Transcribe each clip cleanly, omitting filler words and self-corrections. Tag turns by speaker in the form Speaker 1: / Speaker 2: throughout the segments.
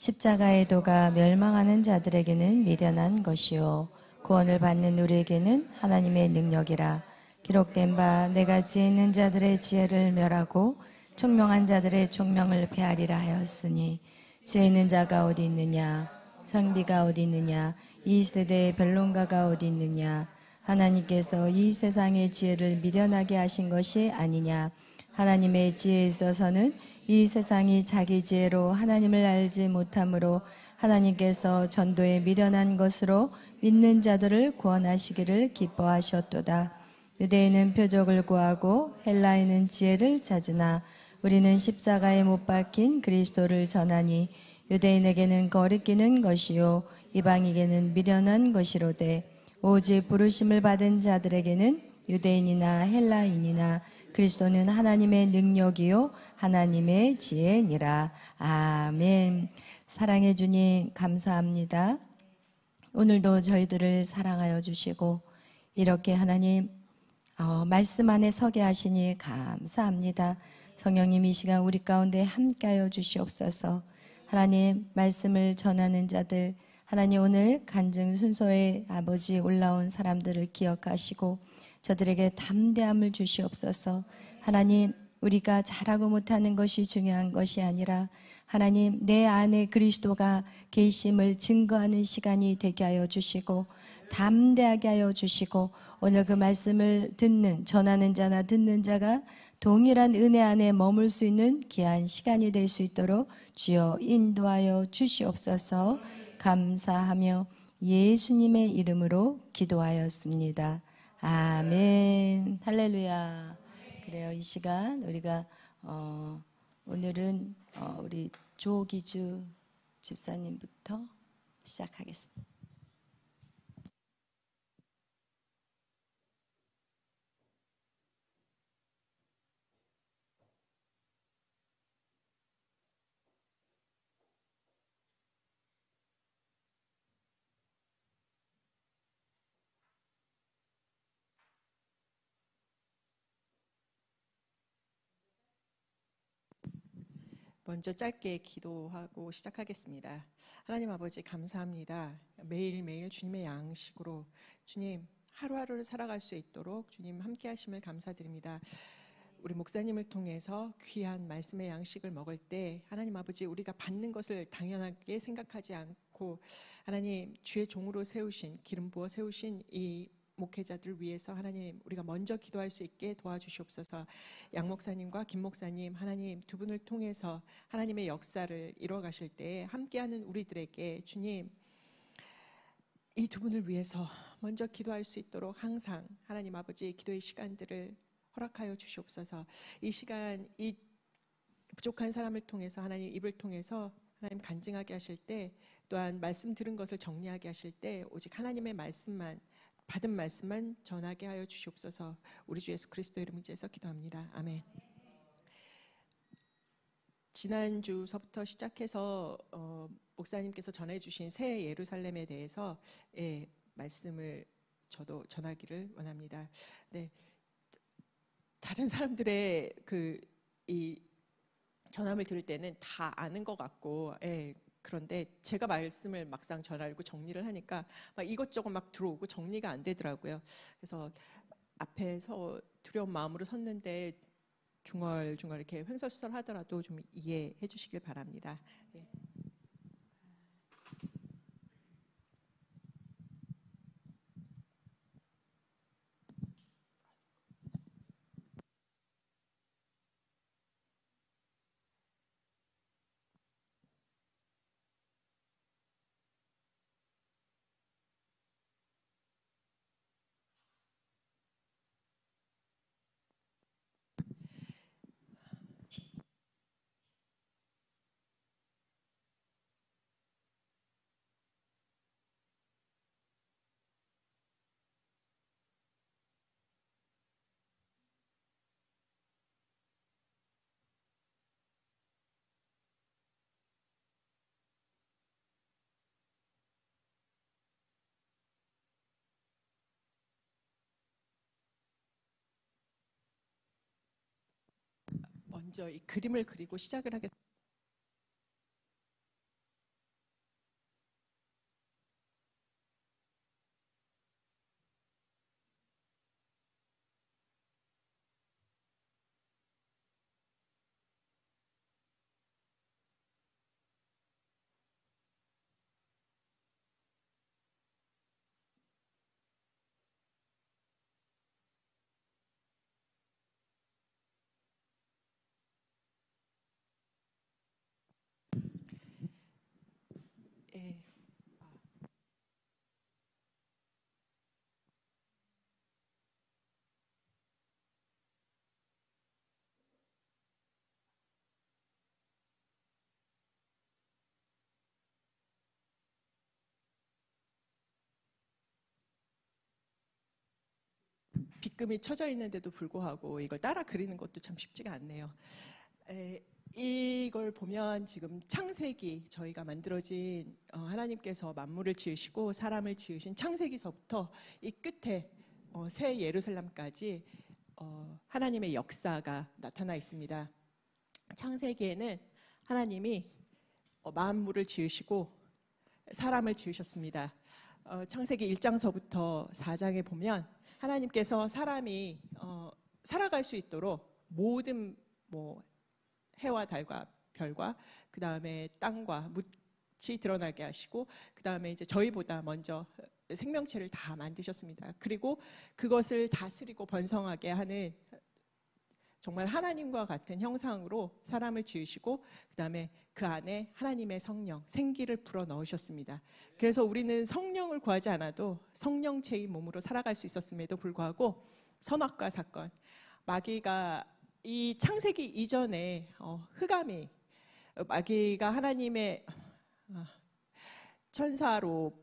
Speaker 1: 십자가의 도가 멸망하는 자들에게는 미련한 것이요 구원을 받는 우리에게는 하나님의 능력이라. 기록된 바 내가 지혜 있는 자들의 지혜를 멸하고 총명한 자들의 총명을 폐하리라 하였으니, 지혜 있는 자가 어디 있느냐, 선비가 어디 있느냐, 이 세대의 변론가가 어디 있느냐. 하나님께서 이 세상의 지혜를 미련하게 하신 것이 아니냐. 하나님의 지혜에 있어서는 이 세상이 자기 지혜로 하나님을 알지 못하므로 하나님께서 전도에 미련한 것으로 믿는 자들을 구원하시기를 기뻐하셨도다. 유대인은 표적을 구하고 헬라인은 지혜를 찾으나 우리는 십자가에 못 박힌 그리스도를 전하니, 유대인에게는 거리끼는 것이요 이방인에게는 미련한 것이로되 오직 부르심을 받은 자들에게는 유대인이나 헬라인이나 그리스도는 하나님의 능력이요 하나님의 지혜니라. 아멘. 사랑해 주님 감사합니다. 오늘도 저희들을 사랑하여 주시고 이렇게 하나님 말씀 안에 서게 하시니 감사합니다. 성령님 이 시간 우리 가운데 함께하여 주시옵소서. 하나님 말씀을 전하는 자들, 하나님 오늘 간증 순서에 아버지 올라온 사람들을 기억하시고 저들에게 담대함을 주시옵소서. 하나님 우리가 잘하고 못하는 것이 중요한 것이 아니라 하나님 내 안에 그리스도가 계심을 증거하는 시간이 되게 하여 주시고 담대하게 하여 주시고, 오늘 그 말씀을 듣는 전하는 자나 듣는 자가 동일한 은혜 안에 머물 수 있는 귀한 시간이 될 수 있도록 주여 인도하여 주시옵소서. 감사하며 예수님의 이름으로 기도하였습니다. 아멘. 할렐루야. 그래요. 이 시간 우리가 오늘은 우리 조기주 집사님부터 시작하겠습니다.
Speaker 2: 먼저 짧게 기도하고 시작하겠습니다. 하나님 아버지 감사합니다. 매일매일 주님의 양식으로 주님 하루하루를 살아갈 수 있도록 주님 함께 하심을 감사드립니다. 우리 목사님을 통해서 귀한 말씀의 양식을 먹을 때 하나님 아버지 우리가 받는 것을 당연하게 생각하지 않고 하나님 주의 종으로 세우신, 기름 부어 세우신 이 목회자들 위해서 하나님 우리가 먼저 기도할 수 있게 도와주시옵소서. 양 목사님과 김 목사님 하나님 두 분을 통해서 하나님의 역사를 이루어 가실 때 함께하는 우리들에게 주님 이 두 분을 위해서 먼저 기도할 수 있도록 항상 하나님 아버지 기도의 시간들을 허락하여 주시옵소서. 이 시간 이 부족한 사람을 통해서 하나님 입을 통해서 하나님 간증하게 하실 때, 또한 말씀 들은 것을 정리하게 하실 때 오직 하나님의 말씀만, 받은 말씀만 전하게 하여 주시옵소서. 우리 주 예수 그리스도 이름으로 해서 기도합니다. 아멘. 지난주서부터 시작해서 목사님께서 전해주신 새 예루살렘에 대해서 말씀을 저도 전하기를 원합니다. 네, 다른 사람들의 이 전함을 들을 때는 다 아는 것 같고, 그런데 제가 말씀을 막상 전하고 정리를 하니까 막 이것저것 막 들어오고 정리가 안 되더라고요. 그래서 앞에서 두려운 마음으로 섰는데 중얼중얼 이렇게 횡설수설 하더라도 좀 이해해 주시길 바랍니다. 네. 먼저 이 그림을 그리고 시작을 하겠습니다. 빗금이 쳐져 있는데도 불구하고 이걸 따라 그리는 것도 참 쉽지가 않네요. 이걸 보면 지금 창세기, 저희가 만들어진 하나님께서 만물을 지으시고 사람을 지으신 창세기서부터 이 끝에 새 예루살렘까지 하나님의 역사가 나타나 있습니다. 창세기에는 하나님이 만물을 지으시고 사람을 지으셨습니다. 창세기 1장서부터 4장에 보면 하나님께서 사람이 살아갈 수 있도록 모든 해와 달과 별과 그 다음에 땅과 묻이 드러나게 하시고 그 다음에 이제 저희보다 먼저 생명체를 다 만드셨습니다. 그리고 그것을 다스리고 번성하게 하는 정말 하나님과 같은 형상으로 사람을 지으시고 그 다음에 그 안에 하나님의 성령, 생기를 불어 넣으셨습니다. 그래서 우리는 성령을 구하지 않아도 성령체인 몸으로 살아갈 수 있었음에도 불구하고 선악과 사건, 마귀가 이 창세기 이전에 흑암이 마귀가 하나님의 천사로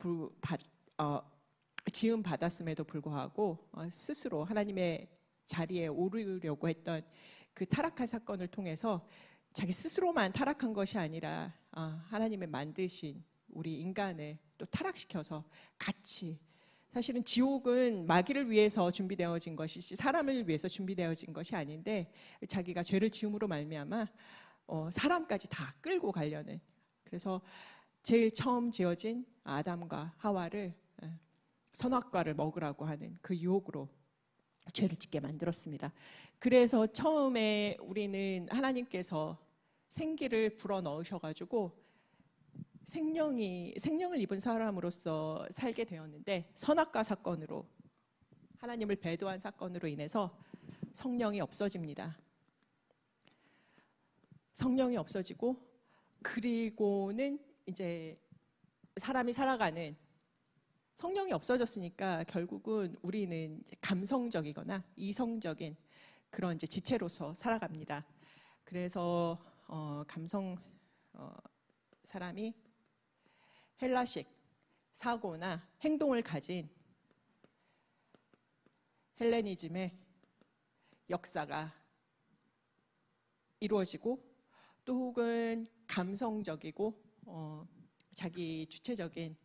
Speaker 2: 지음 받았음에도 불구하고 스스로 하나님의 자리에 오르려고 했던 그 타락한 사건을 통해서 자기 스스로만 타락한 것이 아니라 하나님의 만드신 우리 인간을 또 타락시켜서 같이, 사실은 지옥은 마귀를 위해서 준비되어진 것이지 사람을 위해서 준비되어진 것이 아닌데 자기가 죄를 지음으로 말미암아 사람까지 다 끌고 가려는, 그래서 제일 처음 지어진 아담과 하와를 선악과를 먹으라고 하는 그 유혹으로 죄를 짓게 만들었습니다. 그래서 처음에 우리는 하나님께서 생기를 불어 넣으셔가지고 생명을 입은 사람으로서 살게 되었는데 선악과 사건으로, 하나님을 배도한 사건으로 인해서 성령이 없어집니다. 성령이 없어지고 그리고는 이제 사람이 살아가는, 성령이 없어졌으니까 결국은 우리는 감성적이거나 이성적인 그런 이제 지체로서 살아갑니다. 그래서 사람이 헬라식 사고나 행동을 가진 헬레니즘의 역사가 이루어지고 또 혹은 감성적이고 자기 주체적인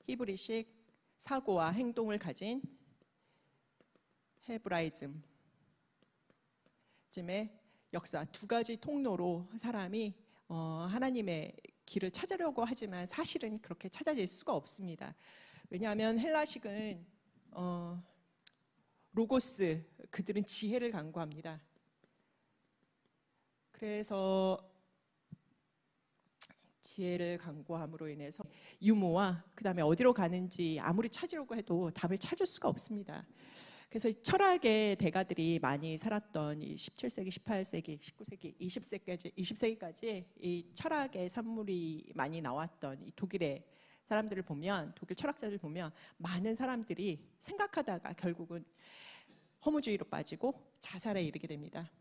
Speaker 2: 히브리식 사고와 행동을 가진 헤브라이즘의 역사, 두 가지 통로로 사람이 하나님의 길을 찾으려고 하지만 사실은 그렇게 찾아질 수가 없습니다. 왜냐하면 헬라식은 로고스, 그들은 지혜를 강구합니다. 그래서 지혜를 강구함으로 인해서 유무와 그 다음에 어디로 가는지 아무리 찾으려고 해도 답을 찾을 수가 없습니다. 그래서 철학의 대가들이 많이 살았던 이 17세기, 18세기, 19세기, 20세기까지 이 철학의 산물이 많이 나왔던 이 독일의 사람들을 보면, 독일 철학자들 보면 많은 사람들이 생각하다가 결국은 허무주의로 빠지고 자살에 이르게 됩니다.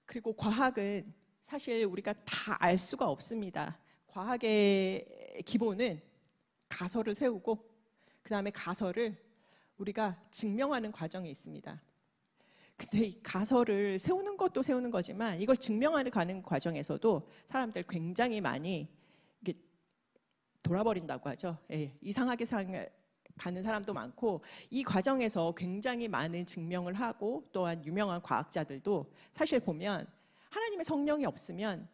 Speaker 2: 그리고 과학은 사실 우리가 다 알 수가 없습니다. 과학의 기본은 가설을 세우고 그 다음에 가설을 우리가 증명하는 과정이 있습니다. 근데 이 가설을 세우는 것도 세우는 거지만 이걸 증명하는 가는 과정에서도 사람들 굉장히 많이 이게 돌아버린다고 하죠. 예, 이상하게 가는 사람도 많고, 이 과정에서 굉장히 많은 증명을 하고 또한 유명한 과학자들도 사실 보면 하나님의 성령이 없으면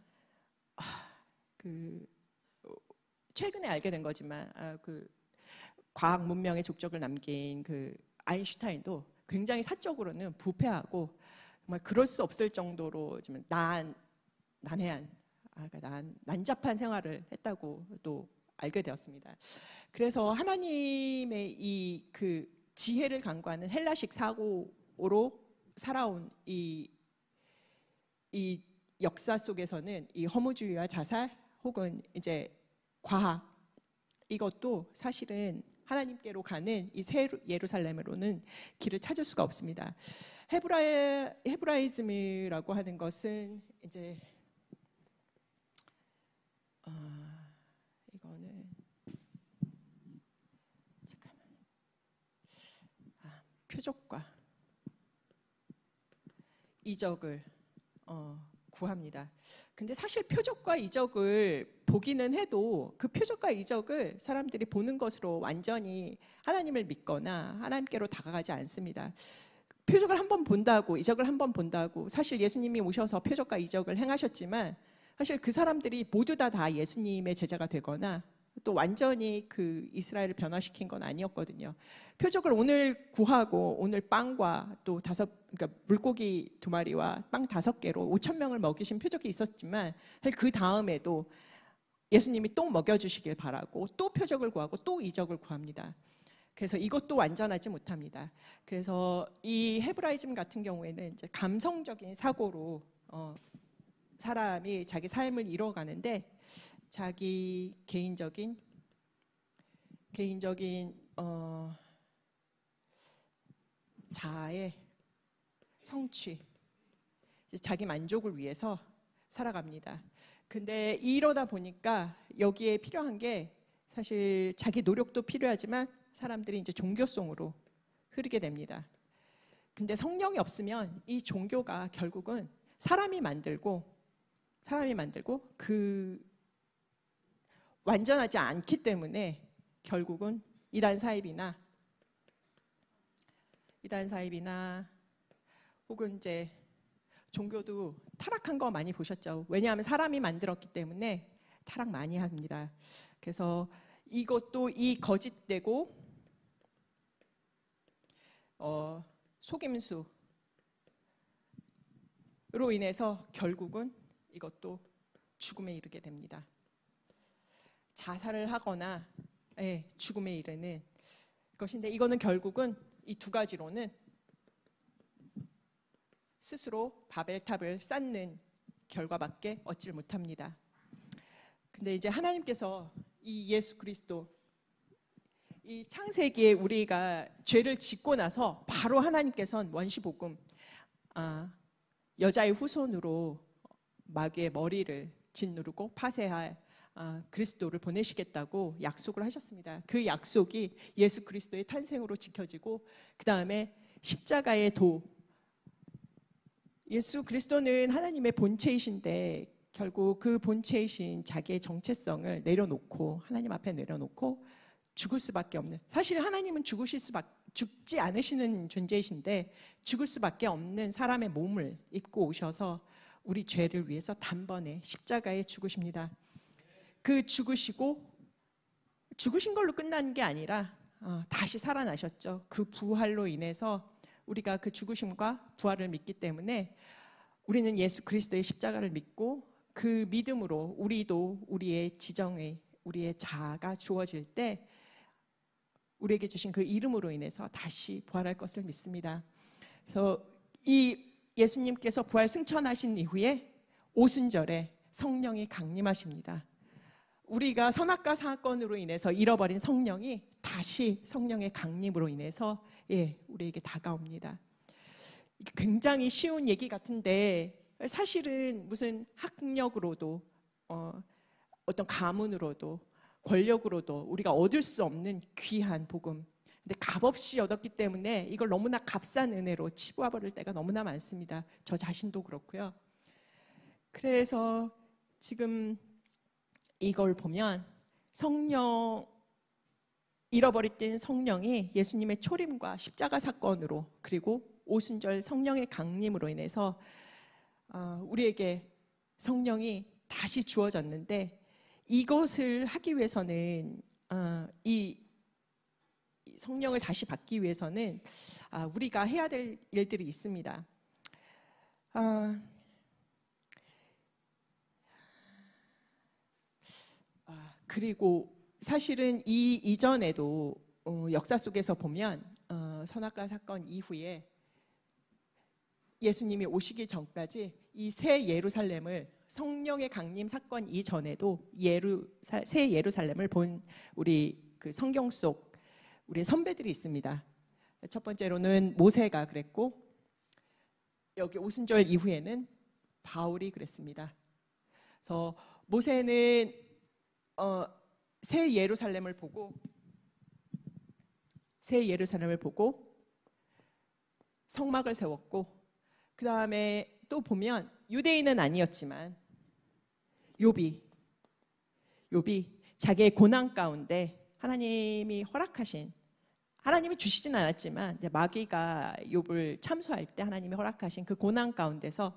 Speaker 2: 최근에 알게 된 거지만 그 과학 문명의 족적을 남긴 그 아인슈타인도 굉장히 사적으로는 부패하고 정말 그럴 수 없을 정도로 좀 난잡한 생활을 했다고 또 알게 되었습니다. 그래서 하나님의 이 그 지혜를 강구하는 헬라식 사고로 살아온 이 역사 속에서는 이 허무주의와 자살 혹은 이제 과학, 이것도 사실은 하나님께로 가는 이 새 예루살렘으로는 길을 찾을 수가 없습니다. 헤브라이즘이라고 하는 것은 이제 이거는 잠깐만. 표적과 이적을 구합니다. 근데 사실 표적과 이적을 보기는 해도 그 표적과 이적을 사람들이 보는 것으로 완전히 하나님을 믿거나 하나님께로 다가가지 않습니다. 표적을 한번 본다고, 이적을 한번 본다고, 사실 예수님이 오셔서 표적과 이적을 행하셨지만 사실 그 사람들이 모두 다 예수님의 제자가 되거나 또 완전히 그 이스라엘을 변화시킨 건 아니었거든요. 표적을 오늘 구하고 오늘 빵과 또 그러니까 물고기 2마리와 빵 5개로 5,000명을 먹이신 표적이 있었지만 사실 그 다음에도 예수님이 또 먹여주시길 바라고 또 표적을 구하고 또 이적을 구합니다. 그래서 이것도 완전하지 못합니다. 그래서 이 헤브라이즘 같은 경우에는 이제 감성적인 사고로 사람이 자기 삶을 이뤄가는데 자기 개인적인 자아의 성취, 자기 만족을 위해서 살아갑니다. 근데 이러다 보니까 여기에 필요한 게 사실 자기 노력도 필요하지만 사람들이 이제 종교성으로 흐르게 됩니다. 근데 성령이 없으면 이 종교가 결국은 사람이 만들고 그 완전하지 않기 때문에 결국은 이단 사입이나 혹은 이제 종교도 타락한 거 많이 보셨죠. 왜냐하면 사람이 만들었기 때문에 타락 많이 합니다. 그래서 이것도 이 거짓되고 속임수로 인해서 결국은 이것도 죽음에 이르게 됩니다. 자살을 하거나 죽음에 이르는 것인데 이거는 결국은 이 2가지로는 스스로 바벨탑을 쌓는 결과밖에 얻질 못합니다. 근데 이제 하나님께서 이 예수 그리스도 이 창세기에 우리가 죄를 짓고 나서 바로 하나님께서는 원시복음 여자의 후손으로 마귀의 머리를 짓누르고 파쇄할 그리스도를 보내시겠다고 약속을 하셨습니다. 그 약속이 예수 그리스도의 탄생으로 지켜지고 그 다음에 십자가의 예수 그리스도는 하나님의 본체이신데 결국 그 본체이신 자기의 정체성을 내려놓고 하나님 앞에 내려놓고 죽을 수밖에 없는, 사실 하나님은 죽지 않으시는 존재이신데 죽을 수밖에 없는 사람의 몸을 입고 오셔서 우리 죄를 위해서 단번에 십자가에 죽으십니다. 그 죽으신 걸로 끝나는 게 아니라 다시 살아나셨죠. 그 부활로 인해서 우리가 그 죽으심과 부활을 믿기 때문에 우리는 예수 그리스도의 십자가를 믿고 그 믿음으로 우리도 우리의 우리의 자아가 주어질 때 우리에게 주신 그 이름으로 인해서 다시 부활할 것을 믿습니다. 그래서 이 예수님께서 부활 승천하신 이후에 오순절에 성령이 강림하십니다. 우리가 선악과 사건으로 인해서 잃어버린 성령이 다시 성령의 강림으로 인해서 우리에게 다가옵니다. 굉장히 쉬운 얘기 같은데 사실은 무슨 학력으로도 어떤 가문으로도 권력으로도 우리가 얻을 수 없는 귀한 복음, 근데 값없이 얻었기 때문에 이걸 너무나 값싼 은혜로 치부해버릴 때가 너무나 많습니다. 저 자신도 그렇고요. 그래서 지금 이걸 보면 잃어버렸던 성령이 예수님의 초림과 십자가 사건으로 그리고 오순절 성령의 강림으로 인해서 우리에게 성령이 다시 주어졌는데 이것을 하기 위해서는 이 성령을 다시 받기 위해서는 우리가 해야 될 일들이 있습니다. 그리고 사실은 이 이전에도 역사 속에서 보면 선악과 사건 이후에 예수님이 오시기 전까지 이 새 예루살렘을 성령의 강림 사건 이전에도 새 예루살렘을 본 우리 그 성경 속 우리의 선배들이 있습니다. 첫 번째로는 모세가 그랬고 여기 오순절 이후에는 바울이 그랬습니다. 그래서 모세는 새 예루살렘을 보고 성막을 세웠고, 그 다음에 또 보면 유대인은 아니었지만 욥이 자기의 고난 가운데 하나님이 주시진 않았지만 마귀가 욥을 참소할 때 하나님이 허락하신 그 고난 가운데서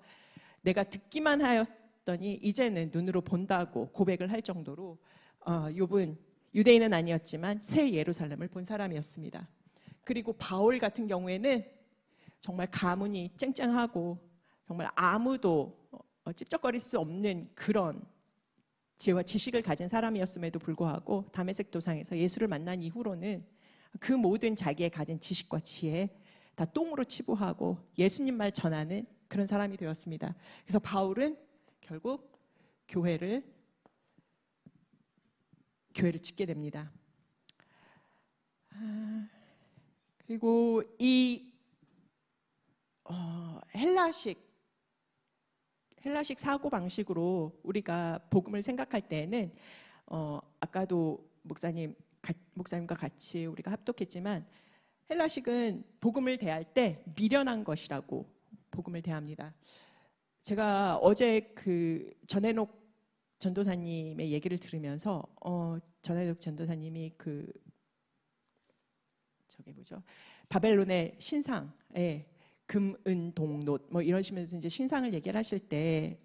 Speaker 2: 내가 듣기만 하였더니 이제는 눈으로 본다고 고백을 할 정도로 욥은 유대인은 아니었지만 새 예루살렘을 본 사람이었습니다. 그리고 바울 같은 경우에는 정말 가문이 쨍쨍하고 정말 아무도 찝쩍거릴 수 없는 그런 지혜와 지식을 가진 사람이었음에도 불구하고 다메섹 도상에서 예수를 만난 이후로는 그 모든 자기의 가진 지식과 지혜 다 똥으로 치부하고 예수님 말 전하는 그런 사람이 되었습니다. 그래서 바울은 결국 교회를 짓게 됩니다. 그리고 이 헬라식 사고 방식으로 우리가 복음을 생각할 때에는 아까도 목사님과 같이 우리가 합독했지만 헬라식은 복음을 대할 때 미련한 것이라고 복음을 대합니다. 제가 어제 그 전해녹 전도사님의 얘기를 들으면서 전해녹 전도사님이 바벨론의 신상에 금, 은, 동, 놋 뭐 이런 식으로 이제 신상을 얘기를 하실 때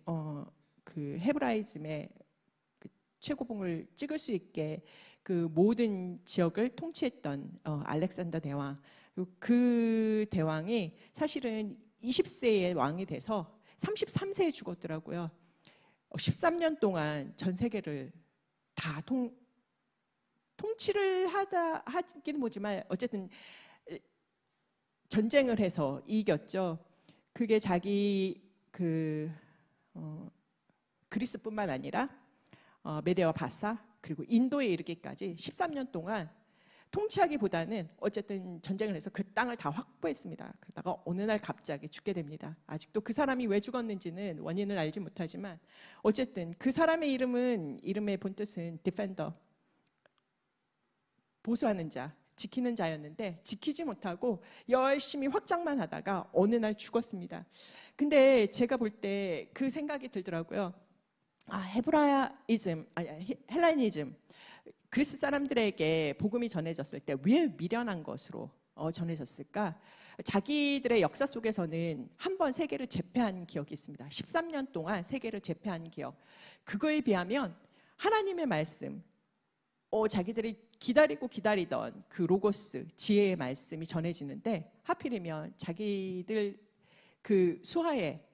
Speaker 2: 그 헤브라이즘의 그 최고봉을 찍을 수 있게 그 모든 지역을 통치했던 알렉산더 대왕, 그 대왕이 사실은 20세의 왕이 돼서 33세에 죽었더라고요. 13년 동안 전 세계를 다 통치를 하기는 뭐지만 어쨌든 전쟁을 해서 이겼죠. 그게 자기 그리스뿐만 아니라 메데와 바사 그리고 인도에 이르기까지 13년 동안 통치하기보다는 어쨌든 전쟁을 해서 그 땅을 다 확보했습니다. 그러다가 어느 날 갑자기 죽게 됩니다. 아직도 그 사람이 왜 죽었는지는 원인을 알지 못하지만 어쨌든 그 사람의 이름의 본뜻은 디펜더, 보수하는 자, 지키는 자였는데 지키지 못하고 열심히 확장만 하다가 어느 날 죽었습니다. 근데 제가 볼 때 그 생각이 들더라고요. 헬라니즘, 그리스 사람들에게 복음이 전해졌을 때 왜 미련한 것으로 전해졌을까? 자기들의 역사 속에서는 한 번 세계를 제패한 기억이 있습니다. 13년 동안 세계를 제패한 기억. 그거에 비하면 하나님의 말씀, 자기들이 기다리던 그 로고스, 지혜의 말씀이 전해지는데 하필이면 자기들 그 수하에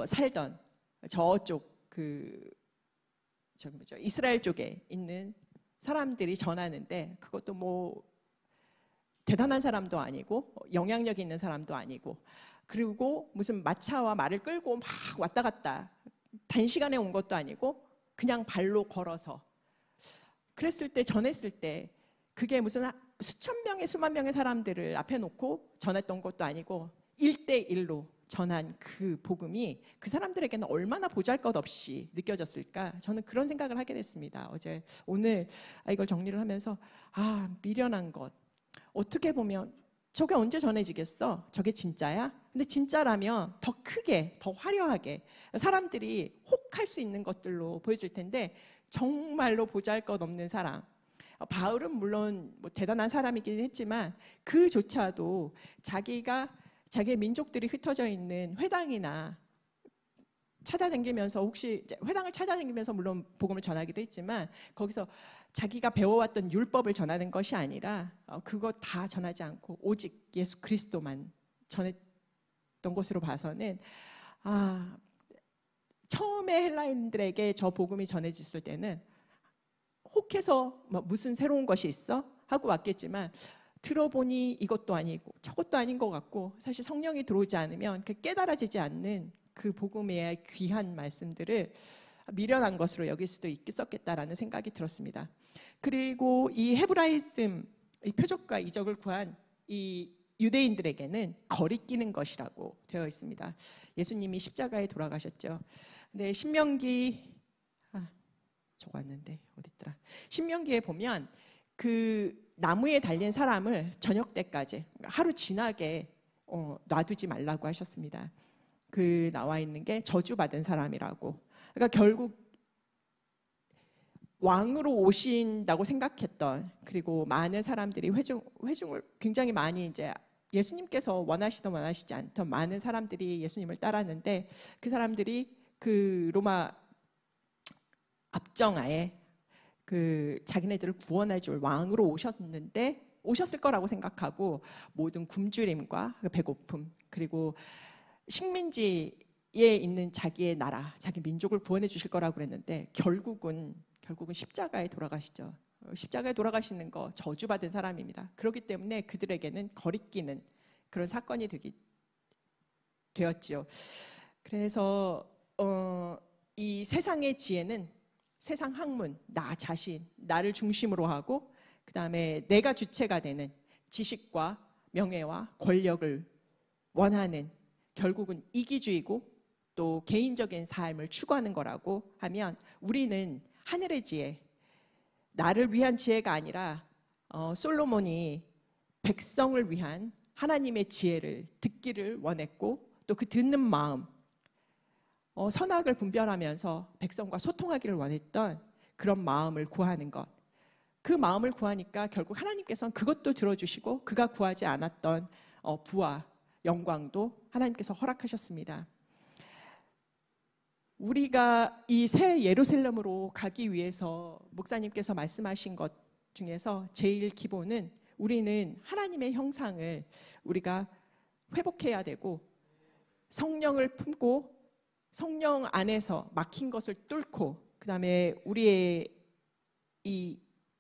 Speaker 2: 살던 저쪽 이스라엘 쪽에 있는 사람들이 전하는데 그것도 뭐 대단한 사람도 아니고 영향력 있는 사람도 아니고 그리고 무슨 마차와 말을 끌고 막 왔다 갔다 단시간에 온 것도 아니고 그냥 발로 걸어서 그랬을 때 전했을 때 그게 무슨 수천 명의 수만 명의 사람들을 앞에 놓고 전했던 것도 아니고 1대1로 전한 그 복음이 그 사람들에게는 얼마나 보잘것없이 느껴졌을까? 저는 그런 생각을 하게 됐습니다. 오늘 이걸 정리를 하면서 미련한 것. 어떻게 보면 저게 언제 전해지겠어? 저게 진짜야? 근데 진짜라면 더 크게, 더 화려하게 사람들이 혹할 수 있는 것들로 보여질 텐데 정말로 보잘것없는 사람. 바울은 물론 뭐 대단한 사람이긴 했지만 그조차도 자기의 민족들이 흩어져 있는 회당이나 회당을 찾아다니면서 물론 복음을 전하기도 했지만 거기서 자기가 배워왔던 율법을 전하는 것이 아니라 그거 다 전하지 않고 오직 예수 그리스도만 전했던 것으로 봐서는 처음에 헬라인들에게 저 복음이 전해졌을 때는 혹해서 무슨 새로운 것이 있어? 하고 왔겠지만 들어보니 이것도 아니고 저것도 아닌 것 같고 사실 성령이 들어오지 않으면 깨달아지지 않는 그 복음의 귀한 말씀들을 미련한 것으로 여길 수도 있겠다라는 생각이 들었습니다. 그리고 이 헤브라이즘, 이 표적과 이적을 구한 이 유대인들에게는 거리끼는 것이라고 되어 있습니다. 예수님이 십자가에 돌아가셨죠. 근데 신명기 적었는데 어딨더라. 신명기에 보면 그 나무에 달린 사람을 저녁 때까지 하루 지나게 놔두지 말라고 하셨습니다. 그 나와 있는 게 저주받은 사람이라고. 그러니까 결국 왕으로 오신다고 생각했던, 그리고 많은 사람들이 회중을 굉장히 많이 이제 예수님께서 원하시던 원하시지 않던 많은 사람들이 예수님을 따랐는데, 그 사람들이 그 로마 압정하에 그 자기네들을 구원해 줄 왕으로 오셨을 거라고 생각하고 모든 굶주림과 배고픔, 그리고 식민지에 있는 자기의 나라, 자기 민족을 구원해 주실 거라고 그랬는데 결국은 십자가에 돌아가시죠. 십자가에 돌아가시는 거 저주받은 사람입니다. 그렇기 때문에 그들에게는 거리끼는 그런 사건이 되었지요. 그래서 이 세상의 지혜는 세상 학문, 나 자신, 나를 중심으로 하고, 그 다음에 내가 주체가 되는 지식과 명예와 권력을 원하는, 결국은 이기주의고 또 개인적인 삶을 추구하는 거라고 하면, 우리는 하늘의 지혜, 나를 위한 지혜가 아니라 솔로몬이 백성을 위한 하나님의 지혜를 듣기를 원했고, 또 그 듣는 마음, 선악을 분별하면서 백성과 소통하기를 원했던 그런 마음을 구하는 것. 그 마음을 구하니까 결국 하나님께서는 그것도 들어주시고, 그가 구하지 않았던 부와 영광도 하나님께서 허락하셨습니다. 우리가 이 새 예루살렘으로 가기 위해서 목사님께서 말씀하신 것 중에서 제일 기본은, 우리는 하나님의 형상을 우리가 회복해야 되고, 성령을 품고 성령 안에서 막힌 것을 뚫고, 그 다음에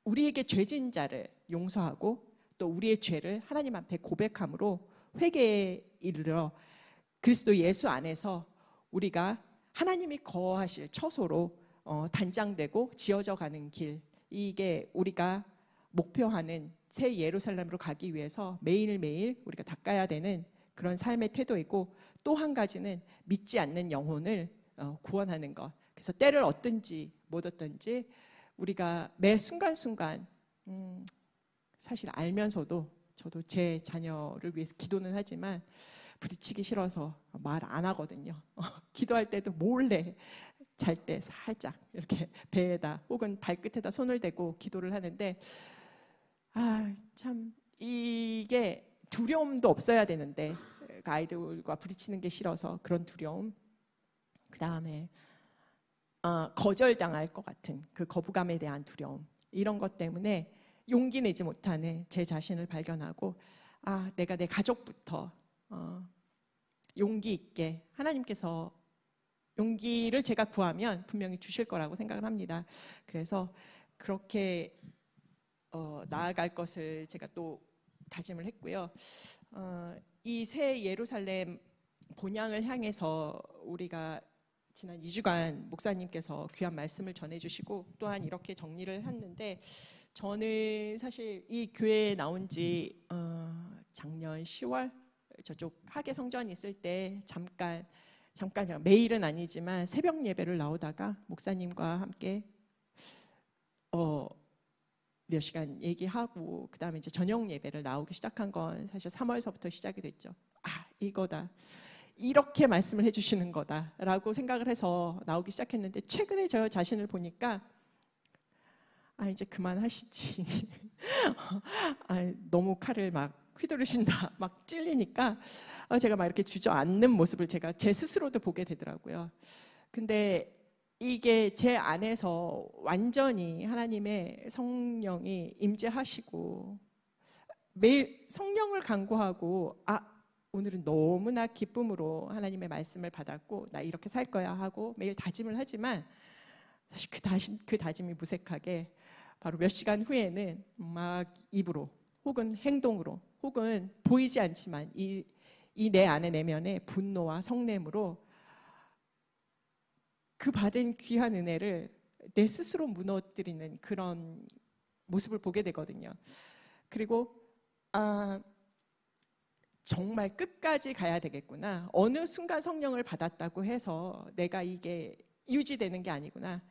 Speaker 2: 우리에게 죄진 자를 용서하고, 또 우리의 죄를 하나님 앞에 고백함으로 회개에 이르러 그리스도 예수 안에서 우리가 하나님이 거하실 처소로 단장되고 지어져 가는 길, 이게 우리가 목표하는 새 예루살렘으로 가기 위해서 매일매일 우리가 닦아야 되는 그런 삶의 태도이고, 또 한 가지는 믿지 않는 영혼을 구원하는 것. 그래서 때를 얻든지 못 얻든지 우리가 매 순간순간, 사실 알면서도 저도 제 자녀를 위해서 기도는 하지만 부딪히기 싫어서 말 안 하거든요. 기도할 때도 몰래 잘 때 살짝 이렇게 배에다 혹은 발끝에다 손을 대고 기도를 하는데, 참 이게 두려움도 없어야 되는데, 아이들과 부딪히는 게 싫어서 그런 두려움, 그 다음에 거절당할 것 같은 그 거부감에 대한 두려움, 이런 것 때문에 용기 내지 못하는 제 자신을 발견하고, 내가 내 가족부터 용기 있게, 하나님께서 용기를 제가 구하면 분명히 주실 거라고 생각을 합니다. 그래서 그렇게 나아갈 것을 제가 또 다짐을 했고요. 이 새 예루살렘 본향을 향해서 우리가 지난 2주간 목사님께서 귀한 말씀을 전해주시고, 또한 이렇게 정리를 했는데, 저는 사실 이 교회에 나온 지 작년 10월 저쪽 하계 성전이 있을 때 잠깐 매일은 아니지만 새벽 예배를 나오다가 목사님과 함께 몇 시간 얘기하고, 그 다음에 이제 저녁 예배를 나오기 시작한 건 사실 3월서부터 시작이 됐죠. 이거다, 이렇게 말씀을 해주시는 거다라고 생각을 해서 나오기 시작했는데, 최근에 저 자신을 보니까 이제 그만하시지. 너무 칼을 막 휘두르신다, 막 찔리니까 제가 막 이렇게 주저앉는 모습을 제가 제 스스로도 보게 되더라고요. 근데 이게 제 안에서 완전히 하나님의 성령이 임재하시고, 매일 성령을 간구하고, 오늘은 너무나 기쁨으로 하나님의 말씀을 받았고 나 이렇게 살 거야 하고 매일 다짐을 하지만, 사실 그 다짐이 무색하게 바로 몇 시간 후에는 막 입으로 혹은 행동으로 혹은 보이지 않지만 이 내 안에 내면의 분노와 성냄으로 그 받은 귀한 은혜를 내 스스로 무너뜨리는 그런 모습을 보게 되거든요. 그리고 정말 끝까지 가야 되겠구나. 어느 순간 성령을 받았다고 해서 내가 이게 유지되는 게 아니구나.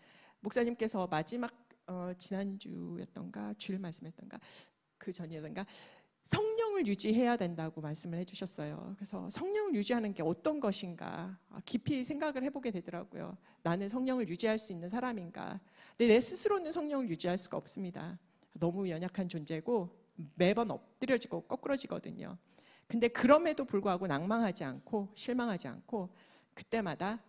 Speaker 2: 목사님께서 마지막 지난주였던가 주일 말씀했던가 그 전이었던가 성령을 유지해야 된다고 말씀을 해주셨어요. 그래서 성령을 유지하는 게 어떤 것인가 깊이 생각을 해보게 되더라고요. 나는 성령을 유지할 수 있는 사람인가? 근데 내 스스로는 성령을 유지할 수가 없습니다. 너무 연약한 존재고 매번 엎드려지고 거꾸러지거든요. 근데 그럼에도 불구하고 낭망하지 않고 실망하지 않고 그때마다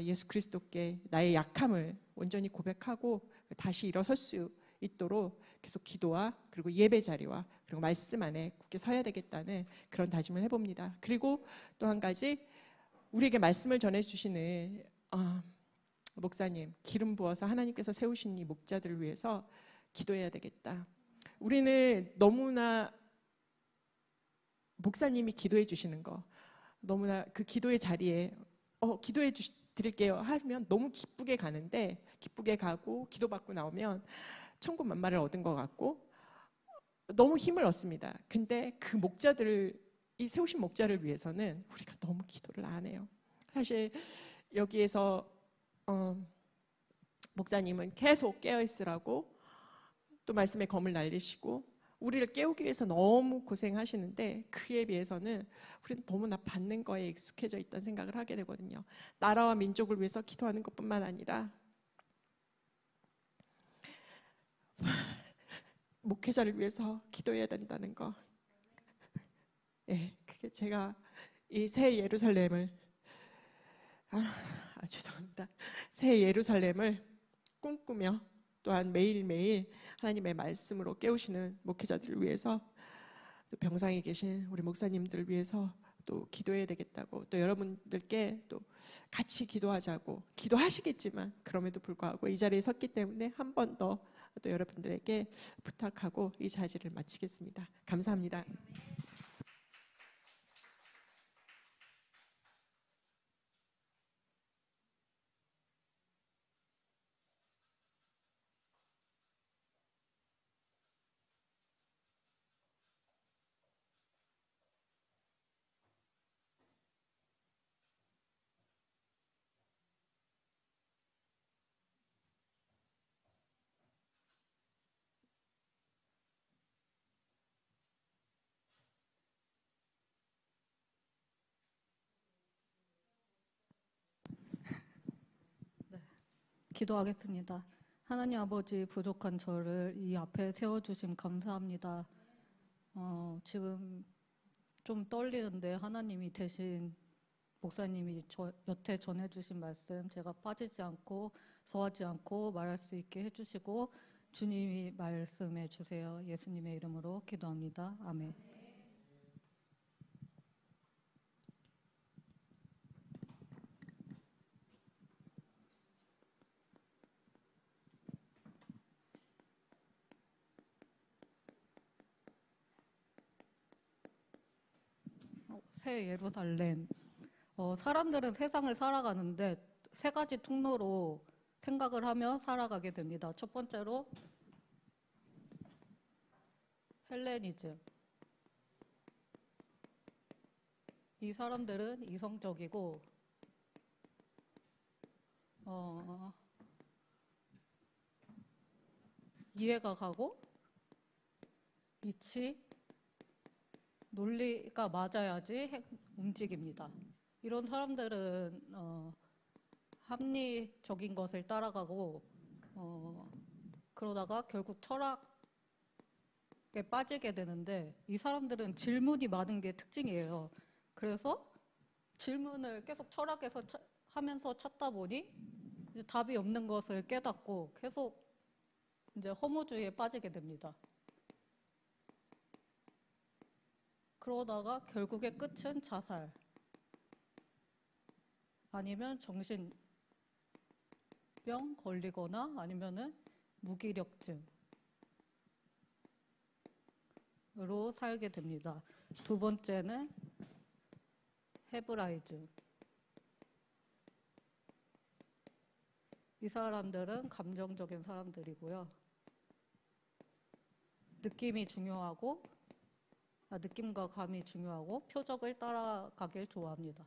Speaker 2: 예수 그리스도께 나의 약함을 온전히 고백하고 다시 일어설 수 있도록 계속 기도와 그리고 예배 자리와 그리고 말씀 안에 굳게 서야 되겠다는 그런 다짐을 해봅니다. 그리고 또 한 가지 우리에게 말씀을 전해주시는 목사님 기름 부어서 하나님께서 세우신 이 목자들을 위해서 기도해야 되겠다. 우리는 너무나 목사님이 기도해 주시는 거 너무나 그 기도의 자리에 기도해 드릴게요 하면 너무 기쁘게 가는데 기쁘게 가고 기도받고 나오면 천국 만마를 얻은 것 같고 너무 힘을 얻습니다. 근데 그 목자들을 이 세우신 목자를 위해서는 우리가 너무 기도를 안 해요. 사실 여기에서 목사님은 계속 깨어 있으라고 또 말씀의 검을 날리시고 우리를 깨우기 위해서 너무 고생하시는데 그에 비해서는 우리는 너무나 받는 거에 익숙해져 있다는 생각을 하게 되거든요. 나라와 민족을 위해서 기도하는 것뿐만 아니라 목회자를 위해서 기도해야 된다는 거. 그게 제가 이 새 예루살렘을 죄송합니다. 새 예루살렘을 꿈꾸며 또한 매일매일 하나님의 말씀으로 깨우시는 목회자들을 위해서 또 병상에 계신 우리 목사님들을 위해서 또 기도해야 되겠다고 또 여러분들께 또 같이 기도하자고 기도하시겠지만 그럼에도 불구하고 이 자리에 섰기 때문에 한 번 더 또 여러분들에게 부탁하고 이 자리를 마치겠습니다. 감사합니다.
Speaker 3: 기도하겠습니다. 하나님 아버지 부족한 저를 이 앞에 세워주심 감사합니다. 지금 좀 떨리는데 하나님이 대신 목사님이 저 여태 전해주신 말씀 제가 빠지지 않고 서하지 않고 말할 수 있게 해주시고 주님이 말씀해 주세요. 예수님의 이름으로 기도합니다. 아멘. 새 예루살렘. 사람들은 세상을 살아가는데 세 가지 통로로 생각을 하며 살아가게 됩니다. 첫 번째로 헬레니즘. 이 사람들은 이성적이고 이해가 가고 이치 논리가 맞아야지 움직입니다. 이런 사람들은 합리적인 것을 따라가고 그러다가 결국 철학에 빠지게 되는데 이 사람들은 질문이 많은 게 특징이에요. 그래서 질문을 계속 철학에서 하면서 찾다 보니 이제 답이 없는 것을 깨닫고 계속 이제 허무주의에 빠지게 됩니다. 그러다가 결국의 끝은 자살 아니면 정신병 걸리거나 아니면은 무기력증으로 살게 됩니다. 두 번째는 헤브라이즘. 이 사람들은 감정적인 사람들이고요. 느낌이 중요하고 느낌과 감이 중요하고 표적을 따라가길 좋아합니다.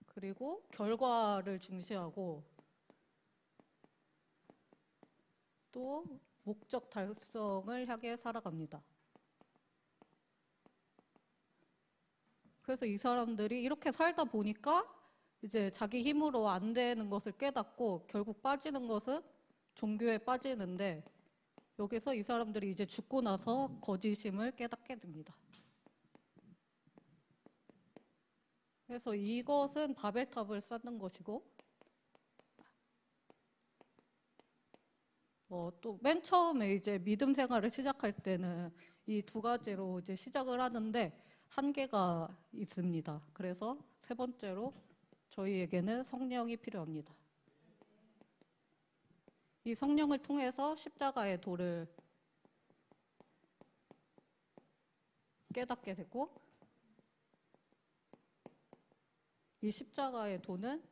Speaker 3: 그리고 결과를 중시하고 또 목적 달성을 향해 살아갑니다. 그래서 이 사람들이 이렇게 살다 보니까 이제 자기 힘으로 안 되는 것을 깨닫고 결국 빠지는 것은 종교에 빠지는데, 여기서 이 사람들이 이제 죽고 나서 거짓임을 깨닫게 됩니다. 그래서 이것은 바벨탑을 쌓는 것이고, 또 맨 처음에 이제 믿음 생활을 시작할 때는 이 두 가지로 이제 시작을 하는데 한계가 있습니다. 그래서 세 번째로 저희에게는 성령이 필요합니다. 이 성령을 통해서 십자가의 도를 깨닫게 되고, 이 십자가의 도는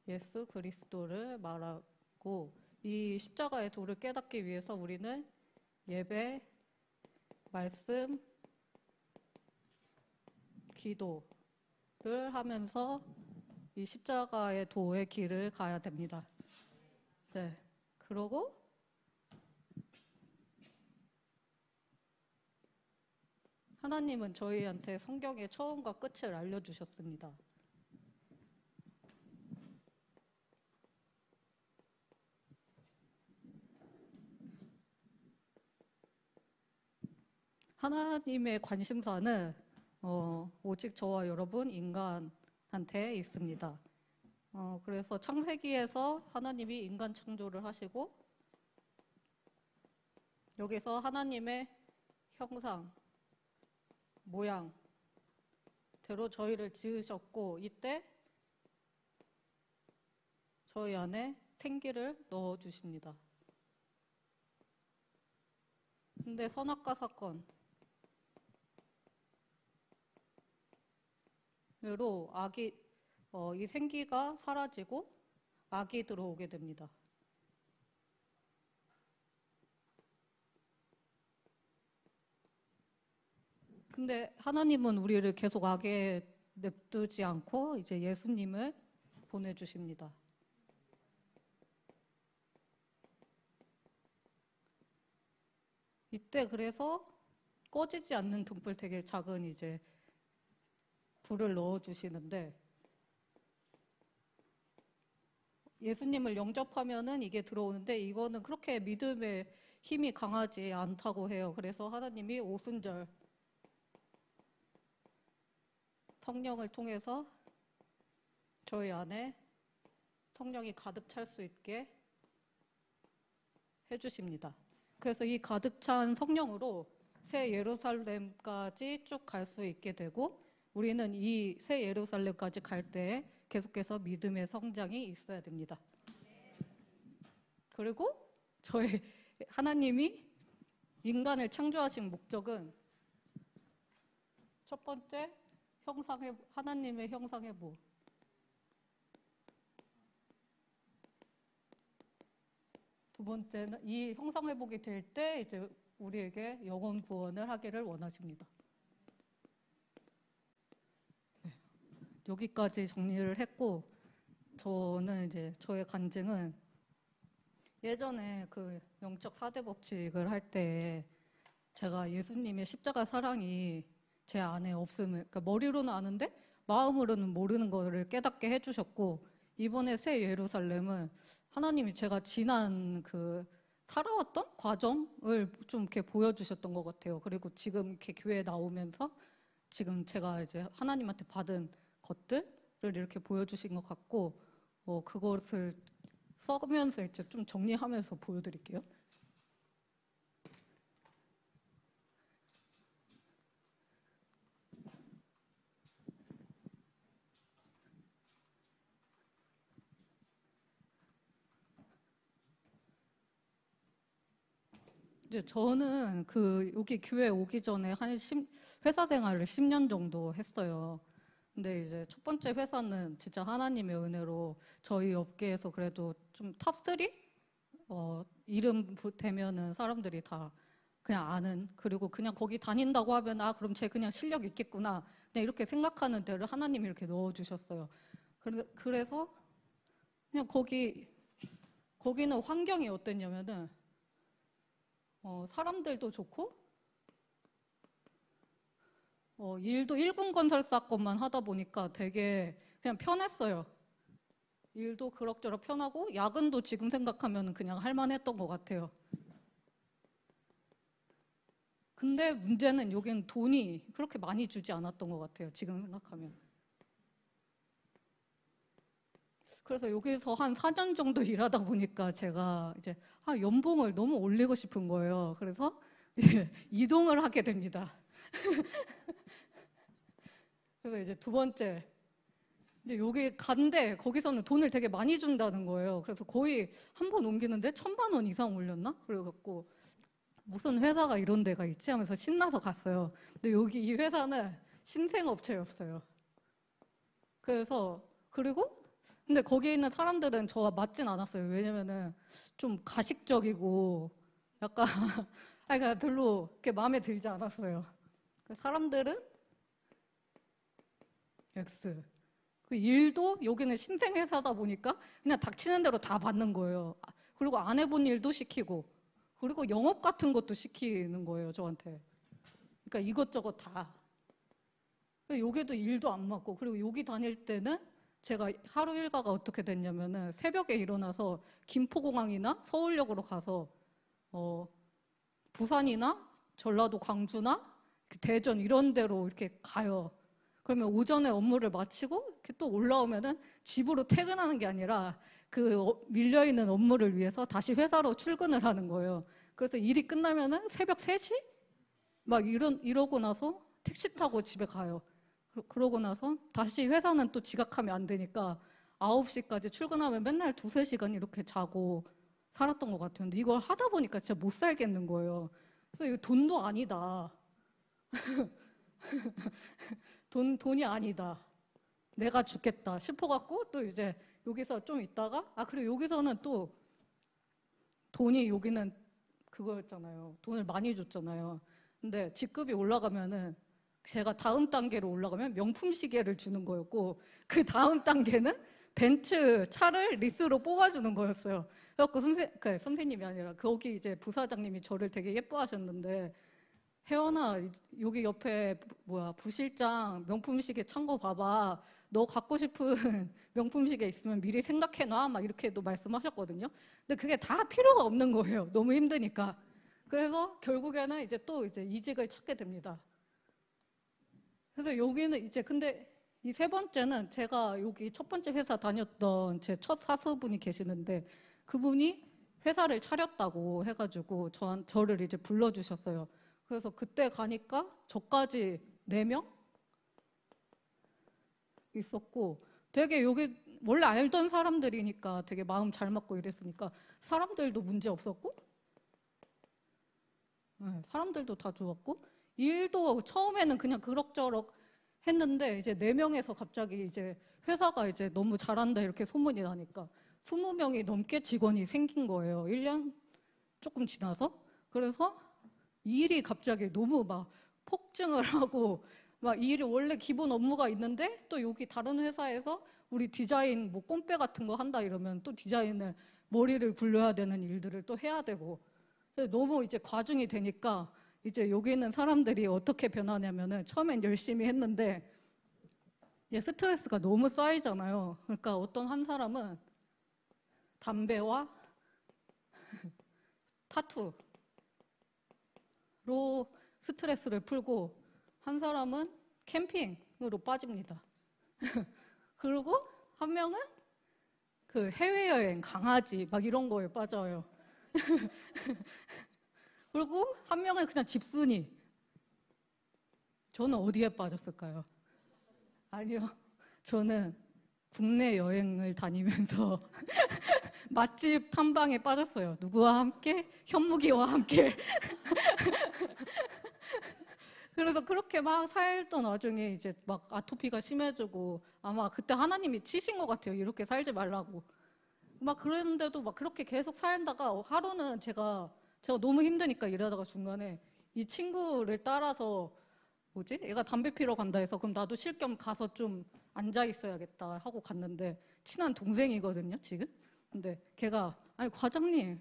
Speaker 3: 예수 그리스도를 말하고, 이 십자가의 도를 깨닫기 위해서 우리는 예배, 말씀, 기도를 하면서 이 십자가의 도의 길을 가야 됩니다. 네. 그러고 하나님은 저희한테 성경의 처음과 끝을 알려주셨습니다. 하나님의 관심사는 오직 저와 여러분 인간한테 있습니다. 그래서 창세기에서 하나님이 인간 창조를 하시고, 여기서 하나님의 형상, 모양대로 저희를 지으셨고, 이때 저희 안에 생기를 넣어주십니다. 근데 선악과 사건으로 이 생기가 사라지고 악이 들어오게 됩니다. 근데 하나님은 우리를 계속 악에 냅두지 않고 이제 예수님을 보내주십니다. 이때 그래서 꺼지지 않는 등불, 되게 작은 이제 불을 넣어주시는데, 예수님을 영접하면은 이게 들어오는데, 이거는 그렇게 믿음의 힘이 강하지 않다고 해요. 그래서 하나님이 오순절 성령을 통해서 저희 안에 성령이 가득 찰 수 있게 해주십니다. 그래서 이 가득 찬 성령으로 새 예루살렘까지 쭉 갈 수 있게 되고, 우리는 이 새 예루살렘까지 갈 때 계속해서 믿음의 성장이 있어야 됩니다. 그리고 저희 하나님이 인간을 창조하신 목적은 첫 번째, 하나님의 형상회복. 두 번째는 이 형상회복이 될 때 이제 우리에게 영혼 구원을 하기를 원하십니다. 네, 여기까지 정리를 했고, 저는 이제 저의 간증은 예전에 그 영적 4대 법칙을 할 때 제가 예수님의 십자가 사랑이 제 안에 없음을, 그러니까 머리로는 아는데 마음으로는 모르는 거를 깨닫게 해주셨고, 이번에 새 예루살렘은 하나님이 제가 지난 그 살아왔던 과정을 좀 이렇게 보여주셨던 것 같아요. 그리고 지금 이렇게 교회에 나오면서 지금 제가 이제 하나님한테 받은 것들을 이렇게 보여주신 것 같고, 그것을 써면서 이제 좀 정리하면서 보여드릴게요. 이제 저는 여기 교회 오기 전에 회사 생활을 10년 정도 했어요. 근데 이제 첫 번째 회사는 진짜 하나님의 은혜로 저희 업계에서 그래도 좀 탑3? 이름 되면은 사람들이 다 그냥 아는, 그리고 그냥 거기 다닌다고 하면 그럼 쟤 그냥 실력 있겠구나, 그냥 이렇게 생각하는 데를 하나님이 이렇게 넣어주셨어요. 그래서 그냥 거기는 환경이 어땠냐면은 사람들도 좋고 일도 1군 건설사 것만 하다 보니까 되게 그냥 편했어요. 일도 그럭저럭 편하고 야근도 지금 생각하면 그냥 할만했던 것 같아요. 근데 문제는 여기는 돈이 그렇게 많이 주지 않았던 것 같아요. 지금 생각하면. 그래서 여기서 한 4년 정도 일하다 보니까 제가 이제 연봉을 너무 올리고 싶은 거예요. 그래서 이제 이동을 하게 됩니다. 그래서 이제 두 번째, 이제 여기 간데 거기서는 돈을 되게 많이 준다는 거예요. 그래서 거의 한 번 옮기는데 1,000만 원 이상 올렸나? 그래갖고 무슨 회사가 이런 데가 있지 하면서 신나서 갔어요. 근데 여기 이 회사는 신생업체였어요. 그리고 근데 거기 있는 사람들은 저와 맞진 않았어요. 왜냐면은 좀 가식적이고 약간 그러니까 별로 그렇게 마음에 들지 않았어요. 사람들은 X. 그 일도 여기는 신생회사다 보니까 그냥 닥치는 대로 다 받는 거예요. 그리고 안 해본 일도 시키고 그리고 영업 같은 것도 시키는 거예요, 저한테. 그러니까 이것저것 다. 여기도 일도 안 맞고 그리고 여기 다닐 때는 제가 하루 일과가 어떻게 됐냐면은 새벽에 일어나서 김포공항이나 서울역으로 가서 부산이나 전라도 광주나 대전 이런 데로 이렇게 가요. 그러면 오전에 업무를 마치고 이렇게 또 올라오면은 집으로 퇴근하는 게 아니라 그 밀려있는 업무를 위해서 다시 회사로 출근을 하는 거예요. 그래서 일이 끝나면은 새벽 3시? 막 이러고 나서 택시 타고 집에 가요. 그러고 나서 다시 회사는 또 지각하면 안 되니까 9시까지 출근하면 맨날 2-3시간 이렇게 자고 살았던 것 같아요. 근데 이걸 하다 보니까 진짜 못 살겠는 거예요. 그래서 이거 돈도 아니다. 돈이 아니다. 내가 죽겠다 싶어갖고 또 이제 여기서 좀 있다가 그리고 여기서는 또 돈이 여기는 그거였잖아요. 돈을 많이 줬잖아요. 근데 직급이 올라가면은 제가 다음 단계로 올라가면 명품 시계를 주는 거였고 그 다음 단계는 벤츠 차를 리스로 뽑아주는 거였어요. 그래갖고 선생님이 아니라 거기 이제 부사장님이 저를 되게 예뻐하셨는데 혜원아 여기 옆에 부실장 명품 시계 찬 거 봐봐. 너 갖고 싶은 명품 시계 있으면 미리 생각해놔 막 이렇게도 말씀하셨거든요. 근데 그게 다 필요가 없는 거예요. 너무 힘드니까. 그래서 결국에는 이제 또 이제 이직을 찾게 됩니다. 그래서 여기는 이제 근데 이 세 번째는 제가 여기 첫 번째 회사 다녔던 제 첫 사수분이 계시는데 그분이 회사를 차렸다고 해가지고 저를 이제 불러주셨어요. 그래서 그때 가니까 저까지 4명 있었고 되게 여기 원래 알던 사람들이니까 되게 마음 잘 맞고 이랬으니까 사람들도 문제 없었고 사람들도 다 좋았고 일도 처음에는 그냥 그럭저럭 했는데 이제 4명에서 갑자기 이제 회사가 이제 너무 잘한다 이렇게 소문이 나니까 20명이 넘게 직원이 생긴 거예요. 1년 조금 지나서. 그래서 일이 갑자기 너무 막 폭증을 하고 막 일이 원래 기본 업무가 있는데 또 여기 다른 회사에서 우리 디자인 뭐 꼼빼 같은 거 한다 이러면 또 디자인을 머리를 굴려야 되는 일들을 또 해야 되고 너무 이제 과중이 되니까 이제 여기 있는 사람들이 어떻게 변하냐면은 처음엔 열심히 했는데 이제 스트레스가 너무 쌓이잖아요. 그러니까 어떤 한 사람은 담배와 타투로 스트레스를 풀고 한 사람은 캠핑으로 빠집니다. 그리고 한 명은 그 해외여행, 강아지 막 이런 거에 빠져요. 그리고 한 명은 그냥 집순이. 저는 어디에 빠졌을까요? 아니요. 저는 국내 여행을 다니면서 맛집 탐방에 빠졌어요. 누구와 함께? 현무기와 함께. 그래서 그렇게 막 살던 와중에 이제 막 아토피가 심해지고 아마 그때 하나님이 치신 것 같아요. 이렇게 살지 말라고. 막 그랬는데도 막 그렇게 계속 살다가 하루는 제가 너무 힘드니까 일하다가 중간에 이 친구를 따라서 얘가 담배 피러 간다 해서 그럼 나도 쉴 겸 가서 좀 앉아 있어야겠다 하고 갔는데 친한 동생이거든요, 지금. 근데 걔가 아니 과장님,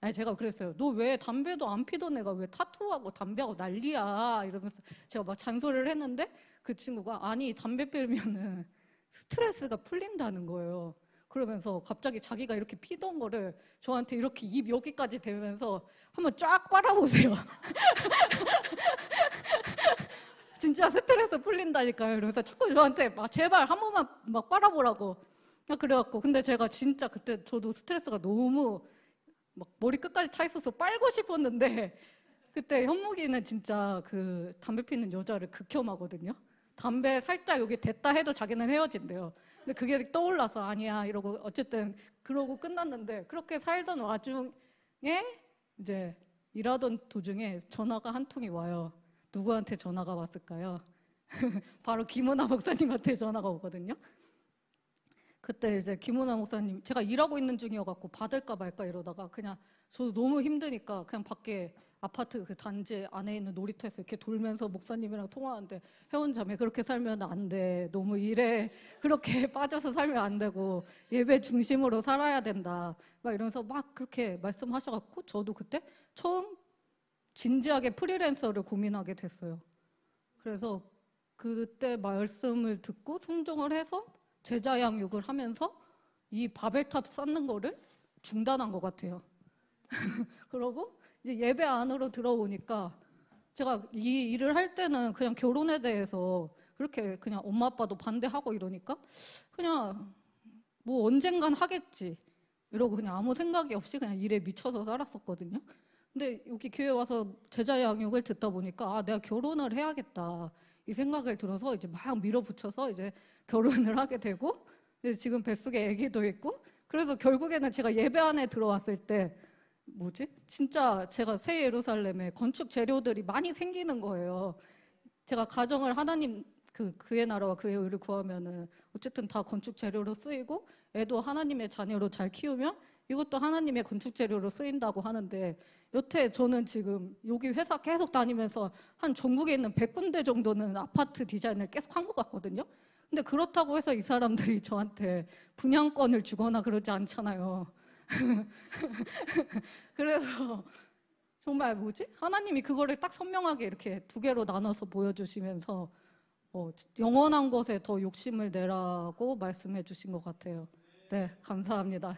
Speaker 3: 아니 제가 그랬어요. 너 왜 담배도 안 피던 애가 왜 타투하고 담배하고 난리야 이러면서 제가 막 잔소리를 했는데 그 친구가 아니 담배 피우면은 스트레스가 풀린다는 거예요. 그러면서 갑자기 자기가 이렇게 피던 거를 저한테 이렇게 입 여기까지 대면서 한번 쫙 빨아보세요. 진짜 스트레스 풀린다니까요. 그래서 자꾸 저한테 막 제발 한 번만 막 빨아보라고. 그래갖고 근데 제가 진짜 그때 저도 스트레스가 너무 막 머리 끝까지 차 있어서 빨고 싶었는데 그때 현묵이는 진짜 그 담배 피는 여자를 극혐하거든요. 담배 살짝 여기 댔다 해도 자기는 헤어진대요. 근데 그게 떠올라서 아니야 이러고 어쨌든 그러고 끝났는데 그렇게 살던 와중에 이제 일하던 도중에 전화가 한 통이 와요. 누구한테 전화가 왔을까요? 바로 김은아 목사님한테 전화가 오거든요. 그때 이제 김은아 목사님 제가 일하고 있는 중이어갖고 받을까 말까 이러다가 그냥 저도 너무 힘드니까 그냥 밖에 아파트 그 단지 안에 있는 놀이터에서 이렇게 돌면서 목사님이랑 통화하는데 회원자매 그렇게 살면 안 돼. 너무 일에 그렇게 빠져서 살면 안 되고 예배 중심으로 살아야 된다. 막 이러면서 막 그렇게 말씀하셔갖고 저도 그때 처음 진지하게 프리랜서를 고민하게 됐어요. 그래서 그때 말씀을 듣고 순종을 해서 제자 양육을 하면서 이 바벨탑 쌓는 거를 중단한 것 같아요. 그러고 이제 예배 안으로 들어오니까 제가 이 일을 할 때는 그냥 결혼에 대해서 그렇게 그냥 엄마 아빠도 반대하고 이러니까 그냥 뭐 언젠간 하겠지 이러고 그냥 아무 생각이 없이 그냥 일에 미쳐서 살았었거든요. 근데 여기 교회 와서 제자 양육을 듣다 보니까 아, 내가 결혼을 해야겠다 이 생각을 들어서 이제 막 밀어붙여서 이제 결혼을 하게 되고 이제 지금 뱃속에 아기도 있고 그래서 결국에는 제가 예배 안에 들어왔을 때 뭐지? 진짜 제가 새 예루살렘에 건축 재료들이 많이 생기는 거예요. 제가 가정을 하나님 그의 나라와 그의 의를 구하면은 어쨌든 다 건축 재료로 쓰이고 애도 하나님의 자녀로 잘 키우면 이것도 하나님의 건축 재료로 쓰인다고 하는데 여태 저는 지금 여기 회사 계속 다니면서 한 전국에 있는 100군데 정도는 아파트 디자인을 계속 한 것 같거든요. 근데 그렇다고 해서 이 사람들이 저한테 분양권을 주거나 그러지 않잖아요. 그래서 정말 뭐지? 하나님이 그거를 딱 선명하게 이렇게 두 개로 나눠서 보여주시면서 영원한 것에 더 욕심을 내라고 말씀해 주신 것 같아요. 네, 감사합니다.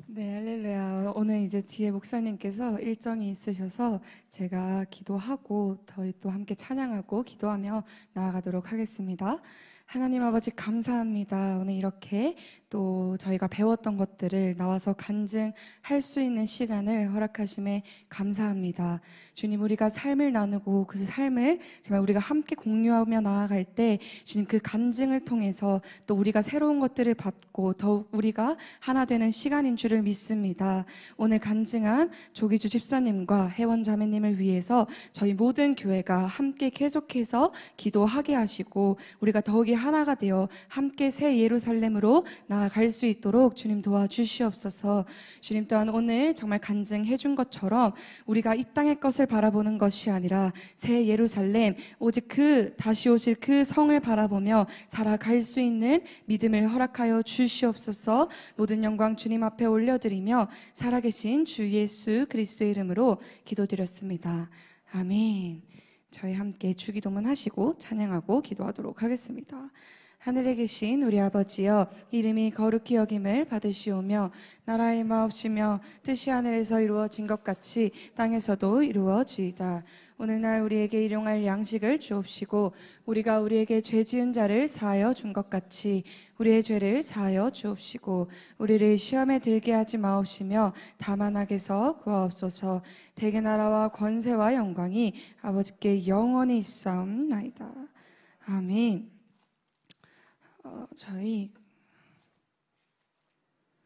Speaker 4: 네, 할렐루야. 오늘 이제 뒤에 목사님께서 일정이 있으셔서 제가 기도하고 저희 또 함께 찬양하고 기도하며 나아가도록 하겠습니다. 하나님 아버지 감사합니다. 오늘 이렇게 또 저희가 배웠던 것들을 나와서 간증할 수 있는 시간을 허락하심에 감사합니다. 주님, 우리가 삶을 나누고 그 삶을 정말 우리가 함께 공유하며 나아갈 때 주님 그 간증을 통해서 또 우리가 새로운 것들을 받고 더욱 우리가 하나 되는 시간인 줄을 믿습니다. 오늘 간증한 조기주 집사님과 혜원 자매님을 위해서 저희 모든 교회가 함께 계속해서 기도하게 하시고 우리가 더욱이 하나가 되어 함께 새 예루살렘으로 나아갈 수 있도록 주님 도와주시옵소서. 주님 또한 오늘 정말 간증해 준 것처럼 우리가 이 땅의 것을 바라보는 것이 아니라 새 예루살렘 오직 그 다시 오실 그 성을 바라보며 살아갈 수 있는 믿음을 허락하여 주시옵소서. 모든 영광 주님 앞에 올려드리며 살아계신 주 예수 그리스도의 이름으로 기도드렸습니다. 아멘. 저희 함께 주기도문 하시고 찬양하고 기도하도록 하겠습니다. 하늘에 계신 우리 아버지여, 이름이 거룩히 여김을 받으시오며 나라의 마옵시며 뜻이 하늘에서 이루어진 것 같이 땅에서도 이루어지이다. 오늘날 우리에게 일용할 양식을 주옵시고 우리가 우리에게 죄 지은 자를 사하여 준 것 같이 우리의 죄를 사하여 주옵시고 우리를 시험에 들게 하지 마옵시며 다만 악에서 구하옵소서. 대개 나라와 권세와 영광이 아버지께 영원히 있사옵나이다. 아멘. 저희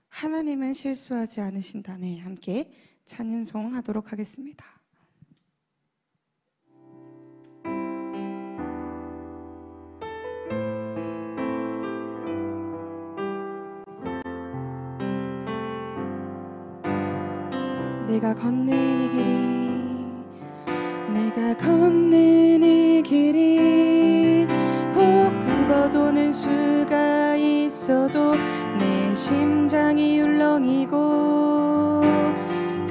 Speaker 4: 하나님은 실수하지 않으신다네 함께 찬양송 하도록 하겠습니다. 내가 걷는 이 길이 내가 걷는 이 길이 혹 굽어도는 수가 있어도 내 심장이 울렁이고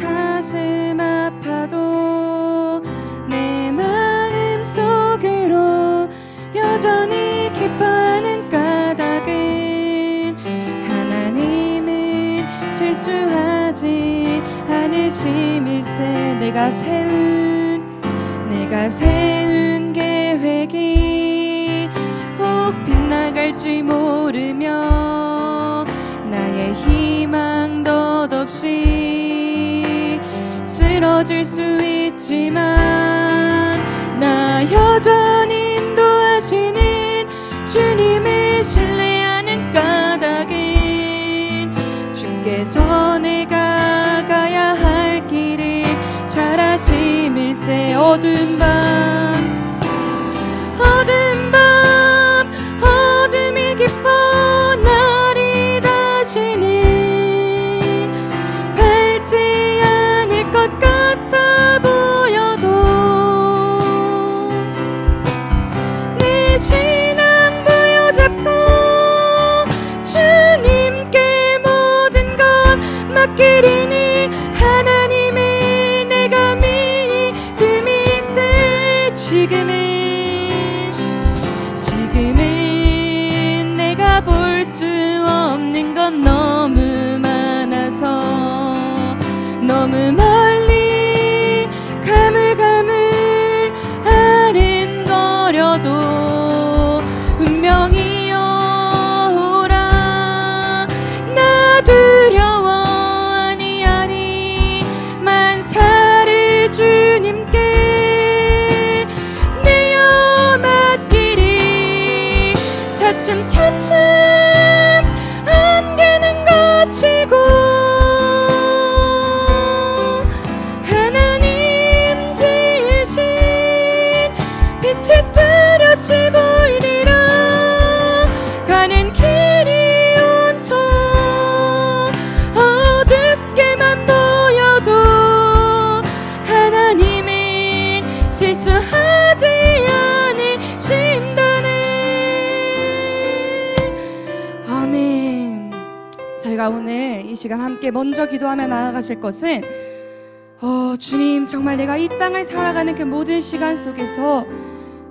Speaker 4: 가슴 아파도 내 마음 속으로 여전히 기뻐하는 까닭은 하나님은 실수하지 않으심일세. 내가 세운 계획이 혹 빗나갈지 모르며 나의 희망 덧없이 쓰러질 수 있지만 나 여전히 인도하시는 주님을 신뢰하는 까닭은 주께서 내가 가야 할 길을 잘 아심일세. 어둠이 깊어 날이 다시는 밝지 않을 것 같아 보여도 내 신앙 부여잡고 주님께 모든 것 맡기리니 하나님을 내가 믿음일세. 지금은 내가 볼 수 없는 건 너무 많아서 너무 멀리 가물가물 아른거려도 운명이여 오라. 나 두려워 아니하리. 만사를 주님께 내어 맡기리. 차츰차츰 안개는 걷히고 하나님 지으신 빛이 뚜렷이 보이리라. 가는 길이 온통 어둡게만 보여도 하나님은 실수하지 않으신다네. 아멘. 저희가 오늘 이 시간 함께 먼저 기도하며 나아가실 것은 주님, 정말 내가 이 땅을 살아가는 그 모든 시간 속에서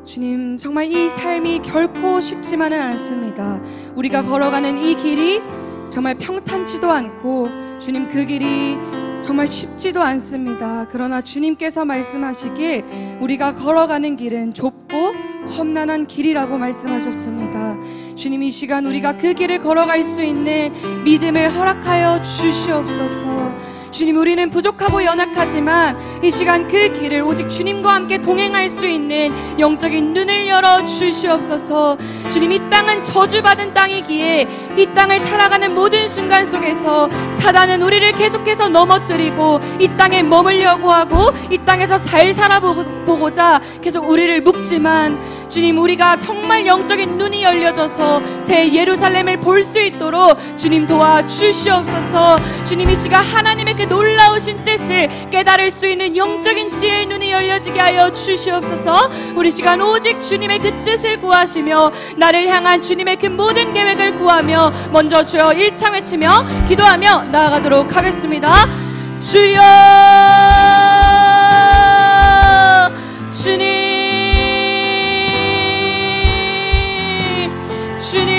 Speaker 4: 주님, 정말 이 삶이 결코 쉽지만은 않습니다. 우리가 걸어가는 이 길이 정말 평탄치도 않고 주님, 그 길이 정말 쉽지도 않습니다. 그러나 주님께서 말씀하시길 우리가 걸어가는 길은 좁고 험난한 길이라고 말씀하셨습니다. 주님, 이 시간 우리가 그 길을 걸어갈 수 있는 믿음을 허락하여 주시옵소서. 주님, 우리는 부족하고 연약하지만 이 시간 그 길을 오직 주님과 함께 동행할 수 있는 영적인 눈을 열어 주시옵소서. 주님, 이 땅은 저주받은 땅이기에 이 땅을 살아가는 모든 순간 속에서 사단은 우리를 계속해서 넘어뜨리고 이 땅에 머물려고 하고 이 땅에서 잘 살아보고자 계속 우리를 묶지만 주님, 우리가 정말 영적인 눈이 열려져서 새 예루살렘을 볼 수 있도록 주님 도와주시옵소서. 주님, 이 시간 하나님의 그 놀라우신 뜻을 깨달을 수 있는 영적인 지혜의 눈이 열려지게 하여 주시옵소서. 우리 시간 오직 주님의 그 뜻을 구하시며 나를 향한 주님의 그 모든 계획을 구하며 먼저 주여 일창 외치며 기도하며 나아가도록 하겠습니다. 주여, 주님, 주님,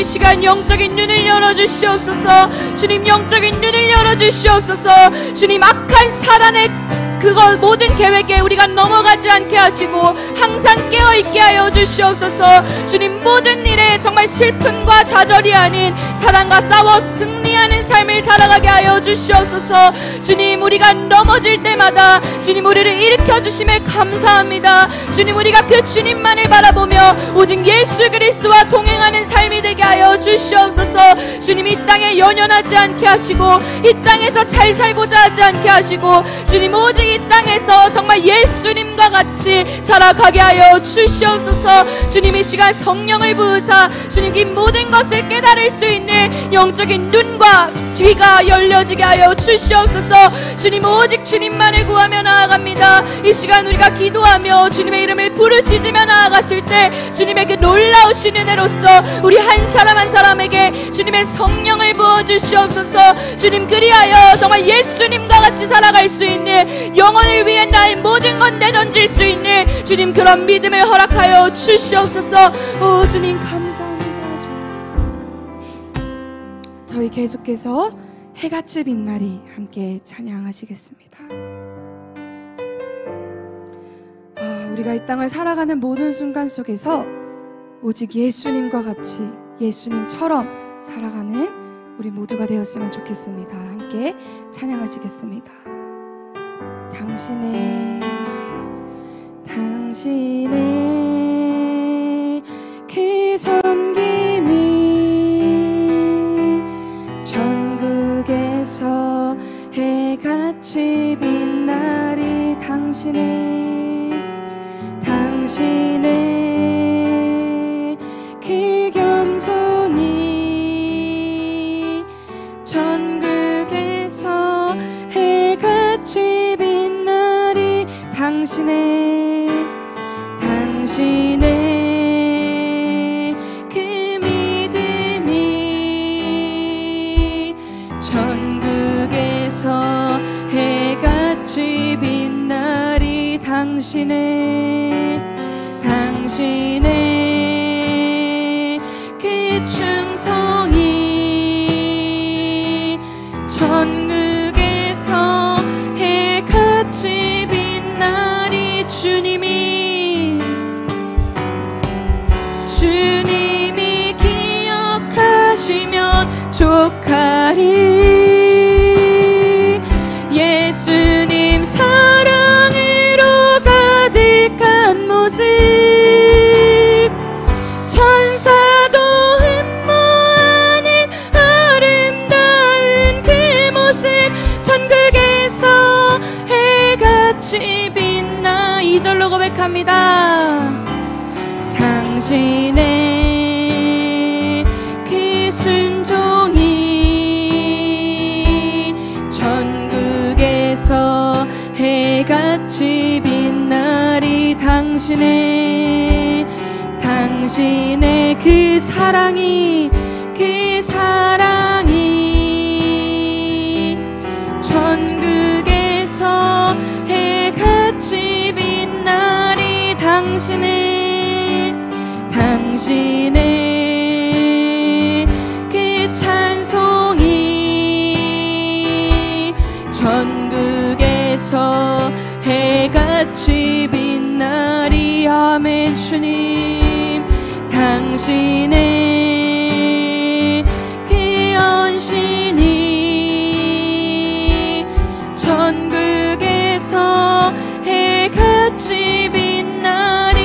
Speaker 5: 이 시간 영적인 눈을 열어주시옵소서. 주님 영적인 눈을 열어주시옵소서. 주님 악한 사단의 그것 모든 계획에 우리가 넘어가지 않게 하시고 항상 깨어있게 하여 주시옵소서. 주님 모든 일에 정말 슬픔과 좌절이 아닌 사랑과 싸워 승리하는 삶을 살아가게 하여 주시옵소서. 주님 우리가 넘어질 때마다 주님 우리를 일으켜 주심에 감사합니다. 주님 우리가 그 주님만을 바라보며 오직 예수 그리스도와 동행하는 삶이 되게 하여 주시옵소서. 주님 이 땅에 연연하지 않게 하시고 이 땅에서 잘 살고자 하지 않게 하시고 주님 오직 이 땅에서 정말 예수님과 같이 살아가게 하여 주시옵소서. 주님 이 시간 성령을 부으사 주님 이 모든 것을 깨달을 수 있는 영적인 눈과 귀가 열려지게 하여 주시옵소서. 주님 오직 주님만을 구하며 나아갑니다. 이 시간 우리가 기도하며 주님의 이름을 부르짖으며 나아가실 때 주님의 그 놀라우신 은혜로서 우리 한 사람 한 사람에게 주님의 성령을 부어주시옵소서. 주님 그리하여 정말 예수님과 같이 살아갈 수 있는 영혼을 위해 나의 모든 것 내던질 수 있는 주님 그런 믿음을 허락하여 주시옵소서. 오 주님 감사합니다. 주님.
Speaker 4: 저희 계속해서 해같이 빛나리 함께 찬양하시겠습니다. 우리가 이 땅을 살아가는 모든 순간 속에서 오직 예수님과 같이 예수님처럼 살아가는 우리 모두가 되었으면 좋겠습니다. 함께 찬양하시겠습니다. 당신의 그 섬김이 전국에서 해같이 빛나리. 당신의 그 겸손이 전국에서 해같이 빛나리. 당신의 그 믿음이 전국에서 해같이 빛나리. 당신의 그 충성이 전국에서 해같이 빛나리. 주님이 기억하시면 족하리. 예수님 사랑으로 가득한 모습 천사도 흠모하는 아름다운 그 모습 전국에서 해같이 빛나. 2절로 고백합니다. 당신의 그 순종이 전국에서 해같이 빛나리. 당신의 그 사랑이 전국에서 해같이 빛나리. 당신의 그 찬송이 전국에서 해같이 빛나리. 아멘. 주님 당신의 그 언신이 전국에서 해같이 빛나리.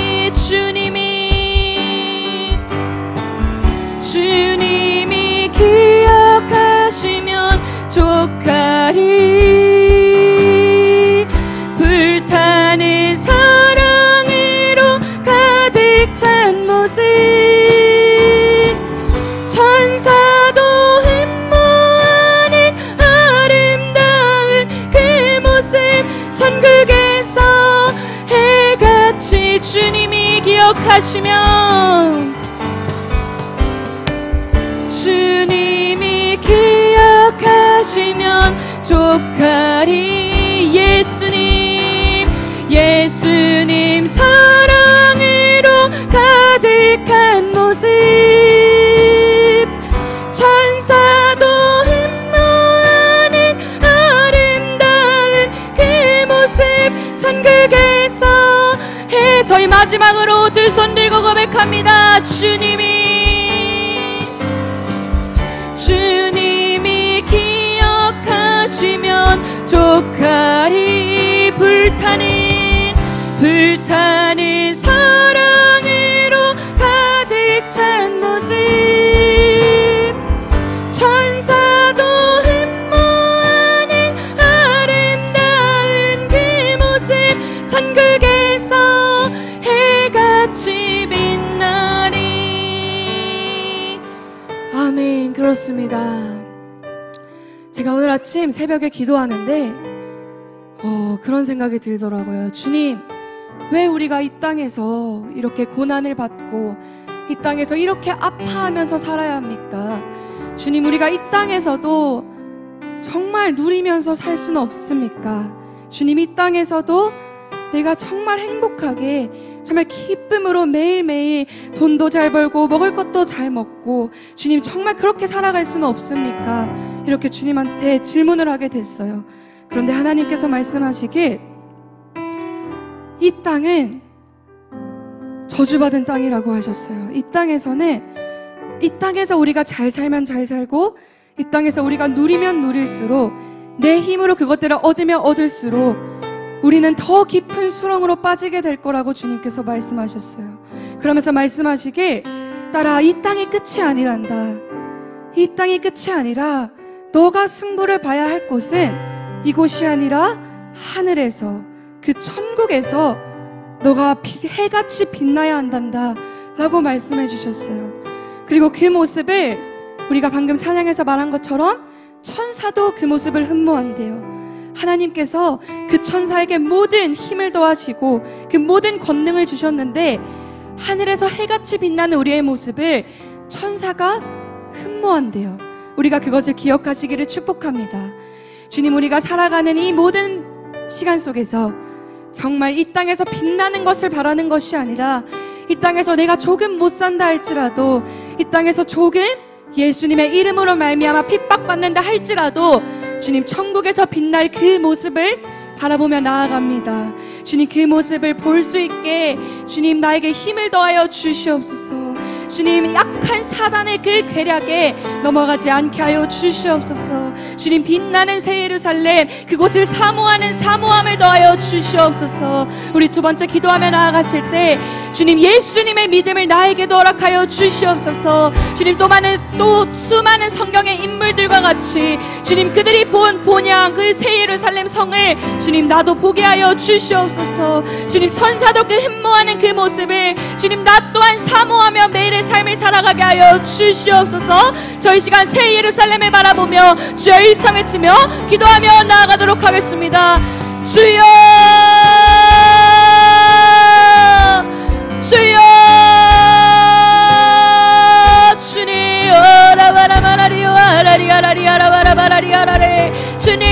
Speaker 4: 주님이 기억하시면 족하리. 불타는 사랑으로 가득 찬 모습 천사도 흠모하는 아름다운 그 모습 전국에서 해같이 주님이 기억하시면 족하리. 예수님 사랑으로 가득한 모습
Speaker 5: 천국에서 저희 마지막으로 두 손 들고 고백합니다. 주님이 기억하시면 족하리. 불타는 사랑으로 가득 찬 모습, 천사도 흠모하는 아름다운 그 모습, 천국에서 해같이 빛나리.
Speaker 4: 아멘. 그렇습니다. 제가 오늘 아침 새벽에 기도하는데 그런 생각이 들더라고요. 주님, 왜 우리가 이 땅에서 이렇게 고난을 받고 이 땅에서 이렇게 아파하면서 살아야 합니까? 주님, 우리가 이 땅에서도 정말 누리면서 살 수는 없습니까? 주님, 이 땅에서도 내가 정말 행복하게 정말 기쁨으로 매일매일 돈도 잘 벌고 먹을 것도 잘 먹고 주님, 정말 그렇게 살아갈 수는 없습니까? 이렇게 주님한테 질문을 하게 됐어요. 그런데 하나님께서 말씀하시길, 이 땅은 저주받은 땅이라고 하셨어요. 이 땅에서 우리가 잘 살면 잘 살고, 이 땅에서 우리가 누리면 누릴수록, 내 힘으로 그것들을 얻으면 얻을수록 우리는 더 깊은 수렁으로 빠지게 될 거라고 주님께서 말씀하셨어요. 그러면서 말씀하시길, 딸아, 이 땅이 끝이 아니란다. 이 땅이 끝이 아니라 너가 승부를 봐야 할 곳은 이곳이 아니라 하늘에서, 그 천국에서 너가 해같이 빛나야 한단다 라고 말씀해 주셨어요. 그리고 그 모습을 우리가 방금 찬양에서 말한 것처럼 천사도 그 모습을 흠모한대요. 하나님께서 그 천사에게 모든 힘을 더하시고 그 모든 권능을 주셨는데, 하늘에서 해같이 빛나는 우리의 모습을 천사가 흠모한대요. 우리가 그것을 기억하시기를 축복합니다. 주님, 우리가 살아가는 이 모든 시간 속에서 정말 이 땅에서 빛나는 것을 바라는 것이 아니라, 이 땅에서 내가 조금 못 산다 할지라도, 이 땅에서 조금 예수님의 이름으로 말미암아 핍박받는다 할지라도 주님, 천국에서 빛날 그 모습을 바라보며 나아갑니다. 주님, 그 모습을 볼 수 있게 주님 나에게 힘을 더하여 주시옵소서. 주님, 약한 사단의 그 괴략에 넘어가지 않게 하여 주시옵소서. 주님, 빛나는 새 예루살렘, 그곳을 사모하는 사모함을 더하여 주시옵소서. 우리 두 번째 기도하며 나아갔을 때 주님, 예수님의 믿음을 나에게도 허락하여 주시옵소서. 주님, 또 수많은 성경의 인물들과 같이 주님, 그들이 본 본향 그 새 예루살렘 성을 주님 나도 보게 하여 주시옵소서. 주님, 천사도 그 흠모하는 그 모습을 주님 나 또한 사모하며 매일의 삶을 살아가게 하여 주시옵소서. 저희 시간 새 예루살렘을 바라보며 주여 일창 외치며 기도하며 나아가도록 하겠습니다. 주여, 주여, 주님, 주님,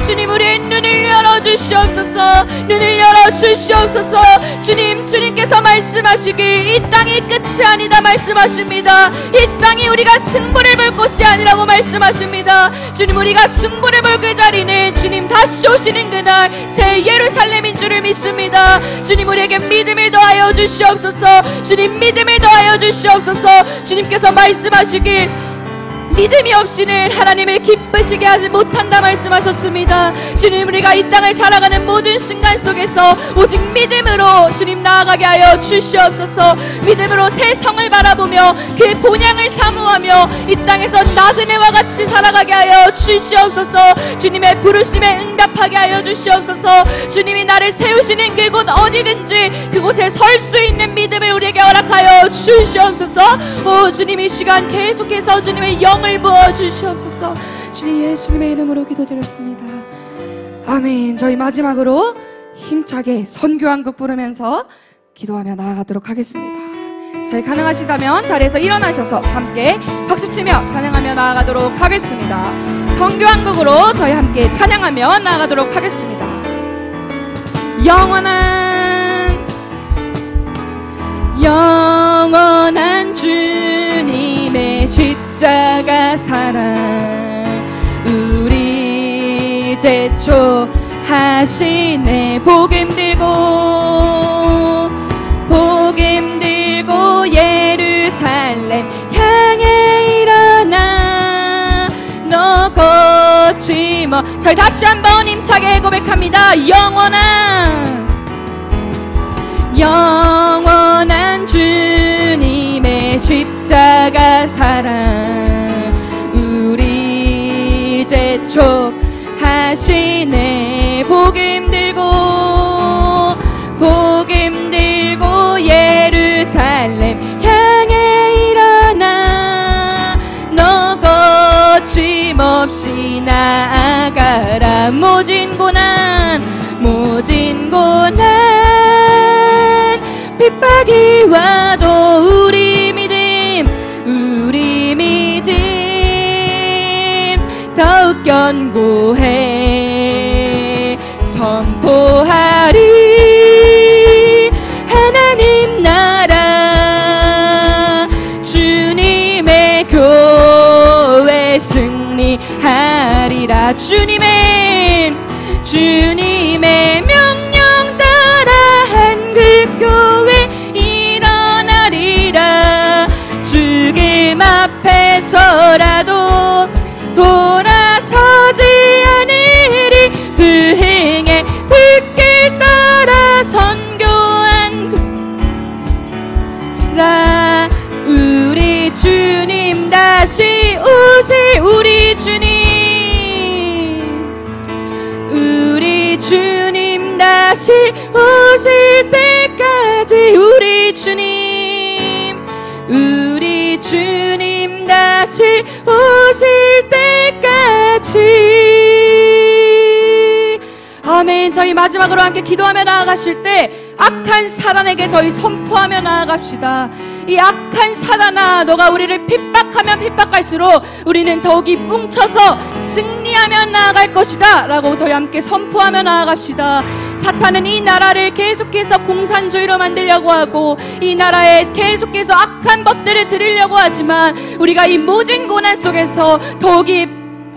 Speaker 4: 주님, 우리의 눈을 열어주시옵소서. 눈을 열어주시옵소서. 주님께서 말씀하시길 이 땅이 끝이 아니다 말씀하십니다. 이 땅이 우리가 승부를 볼 곳이 아니라고 말씀하십니다. 주님, 우리가 승부를 볼 그 자리는 주님 다시 오시는 그날 새 예루살렘인 줄을 믿습니다. 주님, 우리에게 믿음을 더하여 주시옵소서. 주님, 믿음을 더하여 주시옵소서. 주님께서 말씀하시길 믿음이 없이는 하나님을 기쁘시게 하지 못한다 말씀하셨습니다. 주님, 우리가 이 땅을 살아가는 모든 순간 속에서 오직 믿음으로 주님 나아가게 하여 주시옵소서. 믿음으로 새 성을 바라보며 그 본향을 사모하며 이 땅에서 나그네와 같이 살아가게 하여 주시옵소서. 주님의 부르심에 응답하게 하여 주시옵소서. 주님이 나를 세우시는 그곳 어디든지 그곳에 설 수 있는 믿음을 우리에게 허락하여 주시옵소서. 오 주님, 이 시간 계속해서 주님의 영을 부어주시옵소서. 주님 예수님의 이름으로 기도드렸습니다. 아멘. 저희 마지막으로 힘차게 선교 한 곡 부르면서 기도하며 나아가도록 하겠습니다. 저희 가능하시다면 자리에서 일어나셔서 함께 박수치며 찬양하며 나아가도록 하겠습니다. 선교 한 곡으로 저희 함께 찬양하며 나아가도록 하겠습니다. 영원한 주님의 십자가 사랑, 우리를
Speaker 5: 재촉하시네. 복음 들고 예루살렘 향해 일어나. 너 거침어. 저희 다시 한번 힘차게 고백합니다. 영원한 주님의 십자가 사랑 우리 재촉하시네. 복음 들고 예루살렘 향해 일어나. 너 거침없이 나아가라. 모진 고난 핍박이 와도 우리 믿음 더욱 견고해 선포하리. 하나님 나라 주님의 교회 승리하리라. 주님의 명령 따라 한국교회 일어나리라. 죽음 앞에서라도 돌아서지 않으리. 불행의 불길 따라 선교한 우리 주님 다시 오실. 우리 주님 다시 오실 때까지. 우리 주님 다시 오실 때까지. 아멘. 저희 마지막으로 함께 기도하며 나아가실 때 악한 사단에게 저희 선포하며 나아갑시다. 이 악한 사단아, 너가 우리를 핍박하면 핍박할수록 우리는 더욱이 뭉쳐서 승리하며 나아갈 것이다 라고 저희 함께 선포하며 나아갑시다. 사탄은 이 나라를 계속해서 공산주의로 만들려고 하고 이 나라에 계속해서 악한 법들을 들으려고 하지만 우리가 이 모진 고난 속에서 더욱이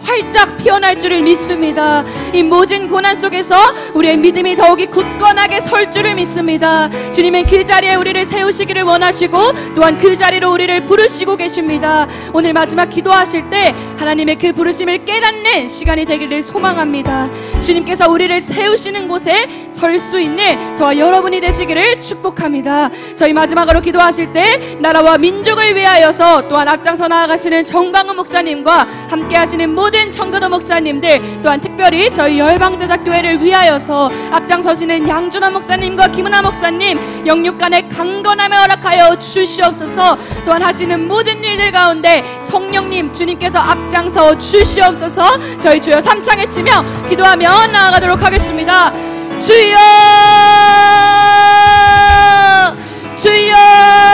Speaker 5: 활짝 피어날 줄을 믿습니다. 이 모진 고난 속에서 우리의 믿음이 더욱이 굳건하게 설 줄을 믿습니다. 주님은 그 자리에 우리를 세우시기를 원하시고 또한 그 자리로 우리를 부르시고 계십니다. 오늘 마지막 기도하실 때 하나님의 그 부르심을 깨닫는 시간이 되기를 소망합니다. 주님께서 우리를 세우시는 곳에 설 수 있는 저와 여러분이 되시기를 축복합니다. 저희 마지막으로 기도하실 때 나라와 민족을 위하여서 또한 앞장서 나아가시는 정광훈 목사님과 함께 하시는 모든 청교도 목사님들, 또한 특별히 저희 열방제자교회를 위하여서 앞장서시는 양준환 목사님과 김은하 목사님 영육간에 강건함을 허락하여 주시옵소서. 또한 하시는 모든 일들 가운데 성령님 주님께서 앞장서 주시옵소서. 저희 주여 3창 외치며 기도하며 나아가도록 하겠습니다. 주여, 주여.